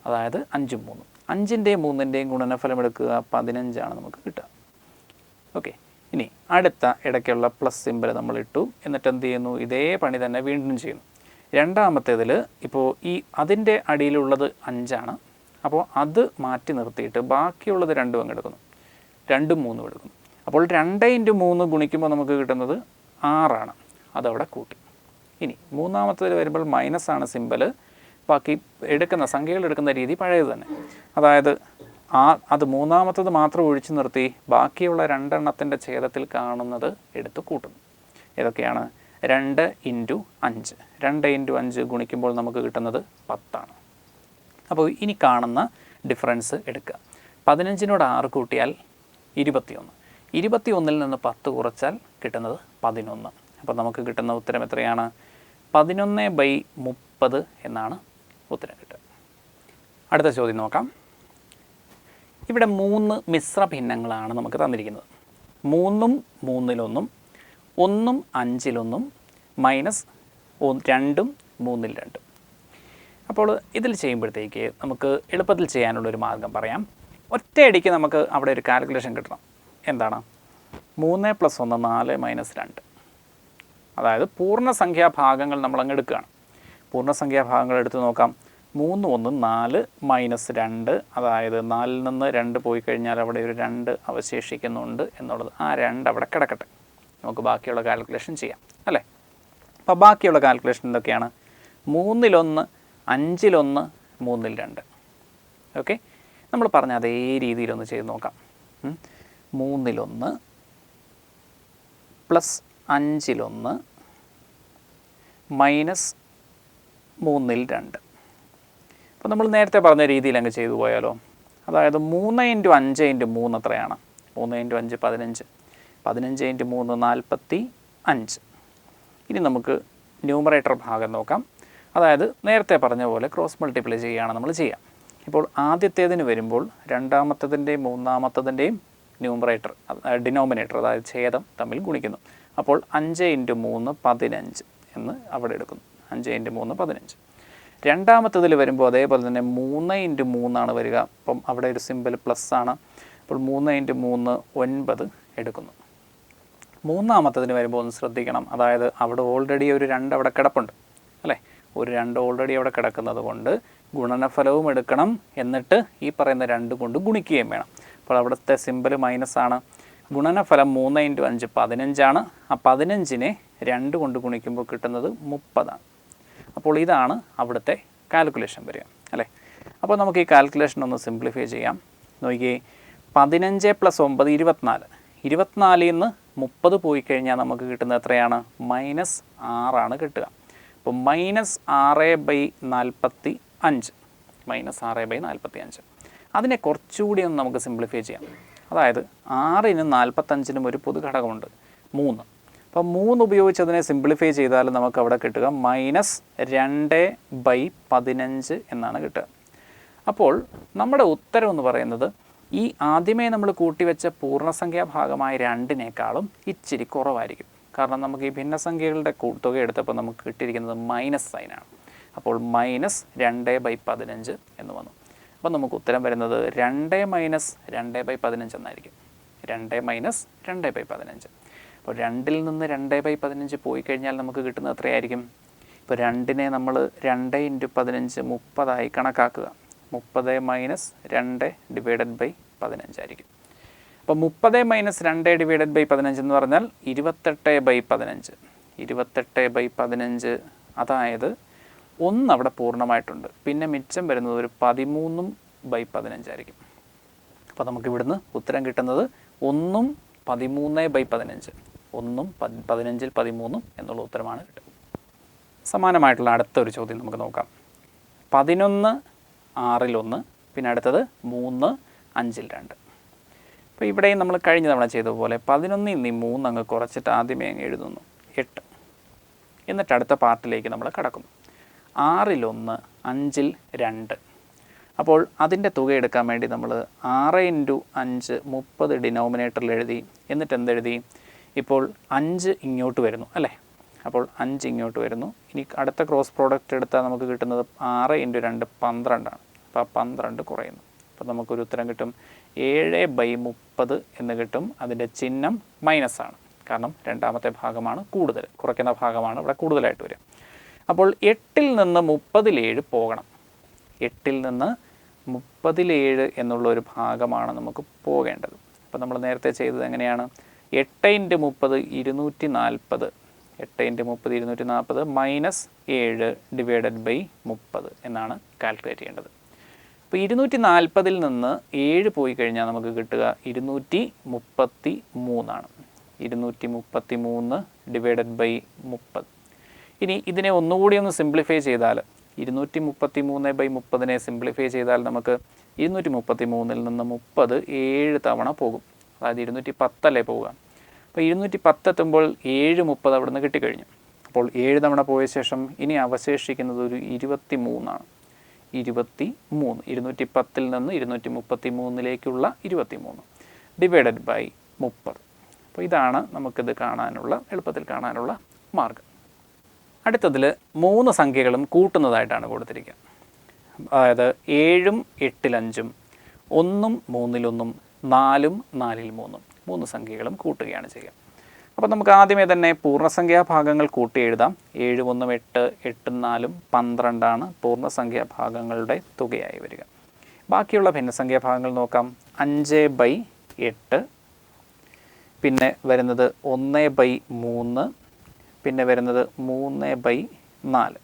അതായത് 5ഉം 3. 5ൻ്റെയും 3ൻ്റെയും ഗുണനഫലം എടുക്കുക, 15ആണ് നമുക്ക് കിട്ടുക. ഓക്കെ, ഇനി അടുത്ത ഇടയ്ക്കുള്ള പ്ലസ് സിമ്പൽ നമ്മൾ ഇട്ടു. എന്നിട്ട് എന്ത് ചെയ്യുന്നു? ഇതേ പണി തന്നെ വീണ്ടും ചെയ്യുന്നു. രണ്ടാമത്തേതിൽ ഇപ്പോൾ ഈ അതിൻ്റെ അടിയിലുള്ളത് 5ആണ്. അപ്പോൾ അത് മാറ്റി നിർത്തിയിട്ട് ബാക്കിയുള്ളത് 2 അങ്ങ് എടുക്കുന്നു. 2ഉം 3ഉം എടുക്കുന്നു. അപ്പോൾ 2 × 3 ഗുണിക്കുമ്പോൾ നമുക്ക് കിട്ടുന്നത് 6ആണ്. അതവിടെ കൂട്ടി. ഇനി മൂന്നാമത്തേതിൽ വരുമ്പോൾ മൈനസാണ് സിമ്പൽ. ബാക്കി എടുക്കുന്ന സംഖ്യകൾ എടുക്കുന്ന രീതി പഴയത് തന്നെ. അതായത് അത് മൂന്നാമത്തത് മാത്രം ഒഴിച്ചു നിർത്തി ബാക്കിയുള്ള 2 എണ്ണത്തിൻ്റെ ഛേദത്തിൽ കാണുന്നത് എടുത്ത് കൂട്ടുന്നു. ഏതൊക്കെയാണ്? 2 × 5. 2 × 5 ഗുണിക്കുമ്പോൾ നമുക്ക് കിട്ടുന്നത് 10ആണ്. അപ്പോൾ ഇനി കാണുന്ന ഡിഫറൻസ് എടുക്കുക. 15നോട് 6 കൂട്ടിയാൽ 21. 21ൽ നിന്ന് 10 കുറച്ചാൽ കിട്ടുന്നത് 11. അപ്പോൾ നമുക്ക് കിട്ടുന്ന ഉത്തരം എത്രയാണ്? 11/30 എന്നാണ് ഉത്തരം കിട്ടുക. അടുത്ത ചോദ്യം നോക്കാം. ഇവിടെ 3 മിശ്ര ഭിന്നങ്ങളാണ് നമുക്ക് തന്നിരിക്കുന്നത്. 3ഉം 3-1, 1ഉം 5-1, -2ഉം 3-2. അപ്പോൾ ഇതിൽ ചെയ്യുമ്പോഴത്തേക്ക് നമുക്ക് എളുപ്പത്തിൽ ചെയ്യാനുള്ളൊരു മാർഗ്ഗം പറയാം. ഒറ്റയടിക്ക് നമുക്ക് അവിടെ ഒരു കാൽക്കുലേഷൻ കിട്ടണം. എന്താണ്? 3 + 1 4 - 2. അതായത് പൂർണ്ണസംഖ്യാഭാഗങ്ങൾ നമ്മളങ്ങ് എടുക്കുകയാണ്. പൂർണ്ണസംഖ്യാഭാഗങ്ങൾ എടുത്ത് നോക്കാം. 3 1 4 -2, അതായത് 4ൽ നിന്ന് 2 പോയി കഴിഞ്ഞാൽ അവിടെ ഒരു 2 അവശേഷിക്കുന്നുണ്ട് എന്നുള്ളത്. ആ 2 അവിടെ കിടക്കട്ടെ, നമുക്ക് ബാക്കിയുള്ള കാൽക്കുലേഷൻ ചെയ്യാം അല്ലേ. അപ്പോൾ ബാക്കിയുള്ള കാൽക്കുലേഷൻ എന്തൊക്കെയാണ്? 3-1, 5-1, 3-2. ഓക്കെ, നമ്മൾ പറഞ്ഞ അതേ രീതിയിലൊന്ന് ചെയ്ത് നോക്കാം. 3-1 + 5-1 -3-2. അപ്പോൾ നമ്മൾ നേരത്തെ പറഞ്ഞ രീതിയിൽ അങ്ങ് ചെയ്തു പോയാലോ? അതായത് 3 × 5 × 3 എത്രയാണ്? 3 × 5 15, 15 × 3 45. ഇനി നമുക്ക് ന്യൂമറേറ്റർ ഭാഗം നോക്കാം. അതായത് നേരത്തെ പറഞ്ഞ പോലെ ക്രോസ് മൾട്ടിപ്ലൈ ചെയ്യുകയാണ് നമ്മൾ ചെയ്യുക. ഇപ്പോൾ ആദ്യത്തേതിന് വരുമ്പോൾ രണ്ടാമത്തതിൻ്റെയും മൂന്നാമത്തതിൻ്റെയും ന്യൂമറേറ്റർ ഡിനോമിനേറ്റർ, അതായത് ഛേദം തമ്മിൽ ഗുണിക്കുന്നു. അപ്പോൾ 5 × 3 15 എന്ന് അവിടെ എടുക്കുന്നു. 5 × 3 15. രണ്ടാമത്തതിൽ വരുമ്പോൾ അതേപോലെ തന്നെ 3 × 3 ആണ് വരിക. അപ്പം അവിടെ ഒരു സിമ്പിൾ പ്ലസ് ആണ്. അപ്പോൾ 3 × 3 9 എടുക്കുന്നു. മൂന്നാമത്തതിന് വരുമ്പോൾ ഒന്ന് ശ്രദ്ധിക്കണം. അതായത് അവിടെ ഓൾറെഡി ഒരു 2 അവിടെ കിടപ്പുണ്ട് അല്ലേ. ഒരു 2 ഓൾറെഡി അവിടെ കിടക്കുന്നത് കൊണ്ട് ഗുണനഫലവും എടുക്കണം, എന്നിട്ട് ഈ പറയുന്ന 2 കൊണ്ട് ഗുണിക്കുകയും വേണം. അപ്പോൾ അവിടുത്തെ സിമ്പിൾ മൈനസ് ആണ്. ഗുണനഫലം 3 × 5 15 ആണ്. ആ 15നെ 2 കൊണ്ട് ഗുണിക്കുമ്പോൾ കിട്ടുന്നത് 30 ആണ്. അപ്പോൾ ഇതാണ് അവിടുത്തെ കാൽക്കുലേഷൻ വരിക അല്ലേ. അപ്പോൾ നമുക്ക് ഈ കാൽക്കുലേഷൻ ഒന്ന് സിംപ്ലിഫൈ ചെയ്യാം. നോക്കിയേ, 15 + 9 24. 24ൽ നിന്ന് 30 പോയി കഴിഞ്ഞാൽ നമുക്ക് കിട്ടുന്നത് എത്രയാണ്? -6 ആണ് കിട്ടുക. അപ്പോൾ -6/45. -6/45. അതിനെ കുറച്ചുകൂടി ഒന്ന് നമുക്ക് സിംപ്ലിഫൈ ചെയ്യാം. അതായത് 6നും 45നും ഒരു പൊതു ഘടകമുണ്ട് 3. അപ്പോൾ 3 ഉപയോഗിച്ച് അതിനെ സിംപ്ലിഫൈ ചെയ്താൽ നമുക്ക് അവിടെ കിട്ടുക -2/15 എന്നാണ് കിട്ടുക. അപ്പോൾ നമ്മുടെ ഉത്തരം എന്ന് പറയുന്നത് ഈ ആദ്യമേ നമ്മൾ കൂട്ടിവെച്ച പൂർണ്ണസംഖ്യാഭാഗമായ 2നേക്കാളും ഇച്ചിരി കുറവായിരിക്കും. കാരണം നമുക്ക് ഈ ഭിന്നസംഖ്യകളുടെ തുക എടുത്തപ്പോൾ നമുക്ക് കിട്ടിയിരിക്കുന്നത് മൈനസ് സൈനാണ്. അപ്പോൾ -2/15 എന്ന് വന്നു. അപ്പോൾ നമുക്ക് ഉത്തരം വരുന്നത് 2 - 2/15 എന്നായിരിക്കും. 2 - 2/15. അപ്പോൾ 2ൽ നിന്ന് 2/15 പോയി കഴിഞ്ഞാൽ നമുക്ക് കിട്ടുന്നത് എത്രയായിരിക്കും? ഇപ്പോൾ 2നെ നമ്മൾ 2 × 15 30 കണക്കാക്കുക. 30 - 2/15 ആയിരിക്കും. അപ്പോൾ 30 - 2/15 എന്ന് പറഞ്ഞാൽ 28/15. 28/15, അതായത് 1 അവിടെ പൂർണ്ണമായിട്ടുണ്ട്. പിന്നെ മിച്ചം വരുന്നത് ഒരു 13/15 ആയിരിക്കും. അപ്പോൾ നമുക്ക് ഇവിടുന്ന് ഉത്തരം കിട്ടുന്നത് 1ഉം 13/15. 1ഉം 15ൽ 13 എന്നുള്ള ഉത്തരമാണ് കിട്ടുന്നത്. സമാനമായിട്ടുള്ള അടുത്തൊരു ചോദ്യം നമുക്ക് നോക്കാം. 11 6ൽ 1, പിന്നെ അടുത്തത് 3 5ൽ 2. അപ്പോൾ ഇവിടെയും നമ്മൾ കഴിഞ്ഞ തവണ ചെയ്ത പോലെ 11ൽ നിന്ന് 3 അങ്ങ് കുറച്ചിട്ട് ആദ്യമേ അങ്ങ് എഴുതുന്നു 8. എന്നിട്ട് അടുത്ത പാർട്ടിലേക്ക് നമ്മൾ കടക്കുന്നു. 6ൽ 1 5ൽ 2. അപ്പോൾ അതിൻ്റെ തുക എടുക്കാൻ വേണ്ടി നമ്മൾ 6 × 5 30 ഡിനോമിനേറ്ററിൽ എഴുതി. എന്നിട്ട് എന്തെഴുതി? ഇപ്പോൾ 5 ഇങ്ങോട്ട് വരുന്നു അല്ലേ. അപ്പോൾ 5 ഇങ്ങോട്ട് വരുന്നു. ഇനി അടുത്ത ക്രോസ് പ്രോഡക്റ്റ് എടുത്താൽ നമുക്ക് കിട്ടുന്നത് 6 × 2 12 ആണ്. അപ്പോൾ 12 കുറയുന്നു. അപ്പോൾ നമുക്കൊരു ഉത്തരം കിട്ടും 7/30 എന്ന് കിട്ടും. അതിൻ്റെ ചിഹ്നം മൈനസാണ്, കാരണം രണ്ടാമത്തെ ഭാഗമാണ് കൂടുതൽ, കുറയ്ക്കുന്ന ഭാഗമാണ് ഇവിടെ കൂടുതലായിട്ട് വരിക. അപ്പോൾ 8ൽ നിന്ന് 30ൽ പോകണം. 8ൽ നിന്ന് 30ൽ എന്നുള്ള ഒരു ഭാഗമാണ് നമുക്ക് പോകേണ്ടത്. അപ്പോൾ നമ്മൾ നേരത്തെ ചെയ്തത് എങ്ങനെയാണ്? 8 × 30 240. 8 × 30 240 -7/30 എന്നാണ് കാൽക്കുലേറ്റ് ചെയ്യേണ്ടത്. അപ്പോൾ 240ൽ നിന്ന് 7 പോയി കഴിഞ്ഞാൽ നമുക്ക് കിട്ടുക 233 ആണ്. 233/30. ഇനി ഇതിനെ ഒന്നുകൂടി ഒന്ന് സിംപ്ലിഫൈ ചെയ്താൽ 233/30നെ സിംപ്ലിഫൈ ചെയ്താൽ നമുക്ക് 233ൽ നിന്ന് 30 7 തവണ പോകും. അതായത് 210 അല്ലേ പോവുക. അപ്പോൾ 210 എത്തുമ്പോൾ 7 30 അവിടെ നിന്ന് കിട്ടിക്കഴിഞ്ഞു. അപ്പോൾ 7 തവണ പോയ ശേഷം ഇനി അവശേഷിക്കുന്നത് ഒരു 23 ആണ്. 23. 210 നിന്ന് 233 23 ഡിവൈഡഡ് ബൈ 30. അപ്പോൾ ഇതാണ് നമുക്കിത് എളുപ്പത്തിൽ കാണാനുള്ള മാർഗം. അടുത്തതിൽ 3 സംഖ്യകളും കൂട്ടുന്നതായിട്ടാണ് കൊടുത്തിരിക്കുക. അതായത് 7ഉം 8-ൽ 5ഉം 1ഉം 3-ൽ 1ഉം 4ഉം 4-ൽ 3ഉം 3 സംഖ്യകളും കൂട്ടുകയാണ് ചെയ്യുക. അപ്പോൾ നമുക്ക് ആദ്യമേ തന്നെ പൂർണ്ണസംഖ്യാഭാഗങ്ങൾ കൂട്ടി എഴുതാം. 7ഉം 1ഉം 8, 8ഉം 4ഉം 12 പൂർണ്ണസംഖ്യാഭാഗങ്ങളുടെ തുകയായി വരിക. ബാക്കിയുള്ള ഭിന്നസംഖ്യാഭാഗങ്ങൾ നോക്കാം. 5/8, പിന്നെ വരുന്നത് 1/3, പിന്നെ വരുന്നത് 3/4.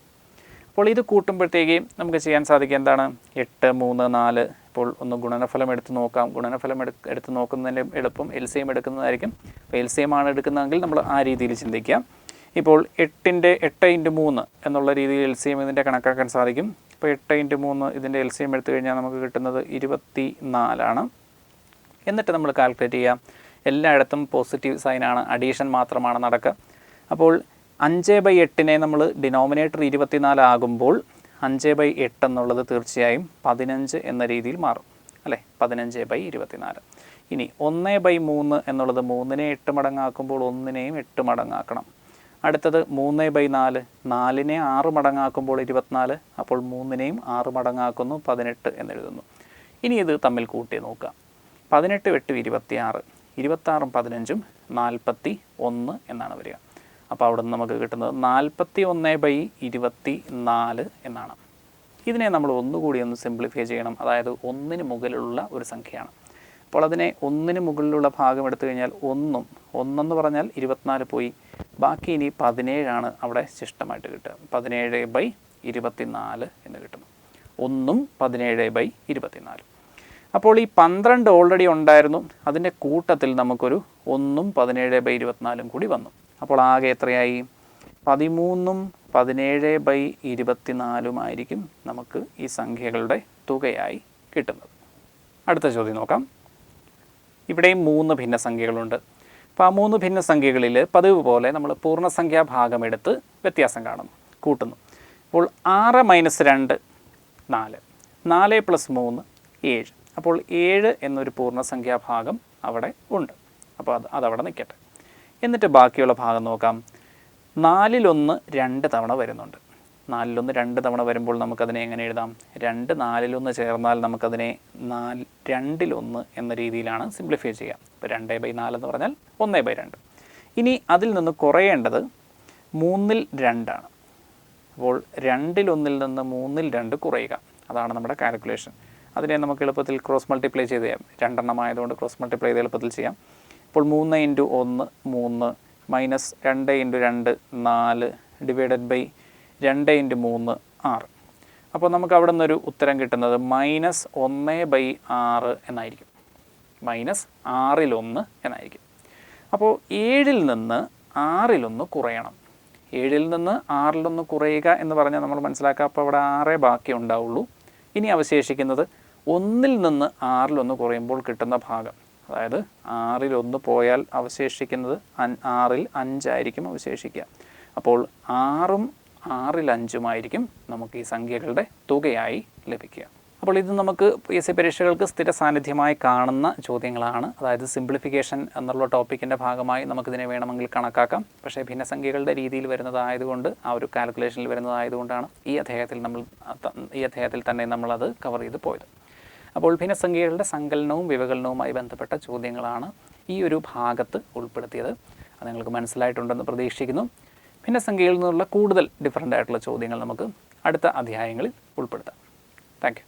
അപ്പോൾ ഇത് കൂട്ടുമ്പോഴത്തേക്ക് നമുക്ക് ചെയ്യാൻ സാധിക്കുക എന്താണ്? 8, 3, 4. ഇപ്പോൾ ഒന്ന് ഗുണനഫലം എടുത്ത് നോക്കാം. ഗുണനഫലം എടുത്ത് നോക്കുന്നതിൻ്റെ എളുപ്പം LCM എടുക്കുന്നതായിരിക്കും. അപ്പോൾ LCM ആണ് എടുക്കുന്നതെങ്കിൽ നമ്മൾ ആ രീതിയിൽ ചിന്തിക്കാം. ഇപ്പോൾ 8 × 3 എന്നുള്ള രീതിയിൽ LCM ഇതിൻ്റെ കണക്കാക്കാൻ സാധിക്കും. ഇപ്പോൾ 8 × 3 ഇതിൻ്റെ LCM എടുത്തു കഴിഞ്ഞാൽ നമുക്ക് കിട്ടുന്നത് 24. എന്നിട്ട് നമ്മൾ കാൽക്കുലേറ്റ് ചെയ്യാം. എല്ലായിടത്തും പോസിറ്റീവ് സൈനാണ്, അഡീഷൻ മാത്രമാണ് നടക്കുക. അപ്പോൾ 5/8 നമ്മൾ ഡിനോമിനേറ്റർ 24 ആകുമ്പോൾ 5/8 എന്നുള്ളത് തീർച്ചയായും 15 എന്ന രീതിയിൽ മാറും അല്ലേ? 15/24. ഇനി 1/3 എന്നുള്ളത് 3നെ 8 മടങ്ങാക്കുമ്പോൾ 1നെയും 8 മടങ്ങാക്കണം. അടുത്തത് 3/4, 4നെ 6 മടങ്ങാക്കുമ്പോൾ 24, അപ്പോൾ 3നെയും 6 മടങ്ങാക്കുന്നു, 18 എന്നെഴുതുന്നു. ഇനി ഇത് തമ്മിൽ കൂട്ടി നോക്കാം. 18 × 8 26, 26ഉം 15ഉം 41 എന്നാണ് വരിക. അപ്പോൾ അവിടെ നിന്ന് നമുക്ക് കിട്ടുന്നത് 41/24 എന്നാണ്. ഇതിനെ നമ്മൾ ഒന്നുകൂടി ഒന്ന് സിംപ്ലിഫൈ ചെയ്യണം. അതായത് 1ന് മുകളിലുള്ള ഒരു സംഖ്യയാണ്. അപ്പോൾ അതിനെ 1ന് മുകളിലുള്ള ഭാഗം എടുത്തു കഴിഞ്ഞാൽ 1 പറഞ്ഞാൽ 24 പോയി. ബാക്കി ഇനി 17 അവിടെ ശിഷ്ടമായിട്ട് കിട്ടുക. 17/24 എന്ന് കിട്ടുന്നു. 1ഉം 17/24. അപ്പോൾ ഈ 12 ഓൾറെഡി ഉണ്ടായിരുന്നു. അതിൻ്റെ കൂട്ടത്തിൽ നമുക്കൊരു 1ഉം 17/24 കൂടി വന്നു. അപ്പോൾ ആകെ എത്രയായി? 13ഉം 17/24 നമുക്ക് ഈ സംഖ്യകളുടെ തുകയായി കിട്ടുന്നത്. അടുത്ത ചോദ്യം നോക്കാം. ഇവിടെയും 3 ഭിന്നസംഖ്യകളുണ്ട്. അപ്പോൾ ആ 3 ഭിന്നസംഖ്യകളിൽ പതിവ് പോലെ നമ്മൾ പൂർണ്ണസംഖ്യാഭാഗമെടുത്ത് വ്യത്യാസം കാണുന്നു, കൂട്ടുന്നു. അപ്പോൾ 6 - 2 4, 4 + 3 7. അപ്പോൾ 7 എന്നൊരു പൂർണ്ണസംഖ്യാഭാഗം അവിടെ ഉണ്ട്. അപ്പോൾ അതവിടെ നിൽക്കട്ടെ. എന്നിട്ട് ബാക്കിയുള്ള ഭാഗം നോക്കാം. 4-ൽ 1 2 തവണ വരുന്നുണ്ട്. 4-ൽ 1 2 തവണ വരുമ്പോൾ നമുക്കതിനെ എങ്ങനെ എഴുതാം? 2 4-ൽ 1 ചേർന്നാൽ നമുക്കതിനെ 2-ൽ 1 എന്ന രീതിയിലാണ് സിംപ്ലിഫൈ ചെയ്യുക. ഇപ്പോൾ 2/4 എന്ന് പറഞ്ഞാൽ 1/2. ഇനി അതിൽ നിന്ന് കുറയേണ്ടത് 3-ൽ 2 ആണ്. അപ്പോൾ 2-ൽ 1-ൽ നിന്ന് 3-ൽ 2 കുറയുക. അതാണ് നമ്മുടെ കാൽക്കുലേഷൻ. അതിനെ നമുക്ക് എളുപ്പത്തിൽ ക്രോസ് മൾട്ടിപ്ലൈ ചെയ്ത് ചെയ്യാം. 2 എണ്ണമായതുകൊണ്ട് ക്രോസ് മൾട്ടിപ്ലൈ ചെയ്ത് എളുപ്പത്തിൽ ചെയ്യാം. ഇപ്പോൾ 3 × 1 3 മൈനസ് 2 × 2 4 ഡിവൈഡഡ് ബൈ 2 × 3 6. അപ്പോൾ നമുക്ക് അവിടെ നിന്നൊരു ഉത്തരം കിട്ടുന്നത് -1/6 എന്നായിരിക്കും. -6-ൽ 1 എന്നായിരിക്കും. അപ്പോൾ 7-ൽ നിന്ന് 6-ൽ 1 കുറയണം. 7-ൽ നിന്ന് 6-ൽ 1 കുറയുക എന്ന് പറഞ്ഞാൽ നമ്മൾ മനസ്സിലാക്കുക. അപ്പോൾ അവിടെ 6 ബാക്കി ഉണ്ടാവുള്ളൂ. ഇനി അവശേഷിക്കുന്നത് 1-ൽ നിന്ന് 6-ൽ 1 കുറയുമ്പോൾ കിട്ടുന്ന ഭാഗം. അതായത് 6-ൽ 1 പോയാൽ അവശേഷിക്കുന്നത് 6-ൽ 5 ആയിരിക്കും അവശേഷിക്കുക. അപ്പോൾ 6ഉം 6-ൽ 5ഉമായിരിക്കും നമുക്ക് ഈ സംഖ്യകളുടെ തുകയായി ലഭിക്കുക. അപ്പോൾ ഇത് നമുക്ക് PSC പരീക്ഷകൾക്ക് സ്ഥിര സാന്നിധ്യമായി കാണുന്ന ചോദ്യങ്ങളാണ്. അതായത് സിംപ്ലിഫിക്കേഷൻ എന്നുള്ള ടോപ്പിക്കിൻ്റെ ഭാഗമായി നമുക്കിതിനെ വേണമെങ്കിൽ കണക്കാക്കാം. പക്ഷേ ഭിന്നസംഖ്യകളുടെ രീതിയിൽ വരുന്നതായതുകൊണ്ട്, ആ ഒരു കാൽക്കുലേഷനിൽ വരുന്നതായതുകൊണ്ടാണ് ഈ അധ്യായത്തിൽ തന്നെ നമ്മളത് കവർ ചെയ്ത് പോയത്. അപ്പോൾ ഭിന്നസംഖ്യകളുടെ സങ്കലനവും വിവകലനവുമായി ബന്ധപ്പെട്ട ചോദ്യങ്ങളാണ് ഈ ഒരു ഭാഗത്ത് ഉൾപ്പെടുത്തിയത്. അത് നിങ്ങൾക്ക് മനസ്സിലായിട്ടുണ്ടെന്ന് പ്രതീക്ഷിക്കുന്നു. ഭിന്നസംഖ്യയിൽ നിന്നുള്ള കൂടുതൽ ഡിഫറൻ്റ് ആയിട്ടുള്ള ചോദ്യങ്ങൾ നമുക്ക് അടുത്ത അധ്യായങ്ങളിൽ ഉൾപ്പെടുത്താം. Thank you.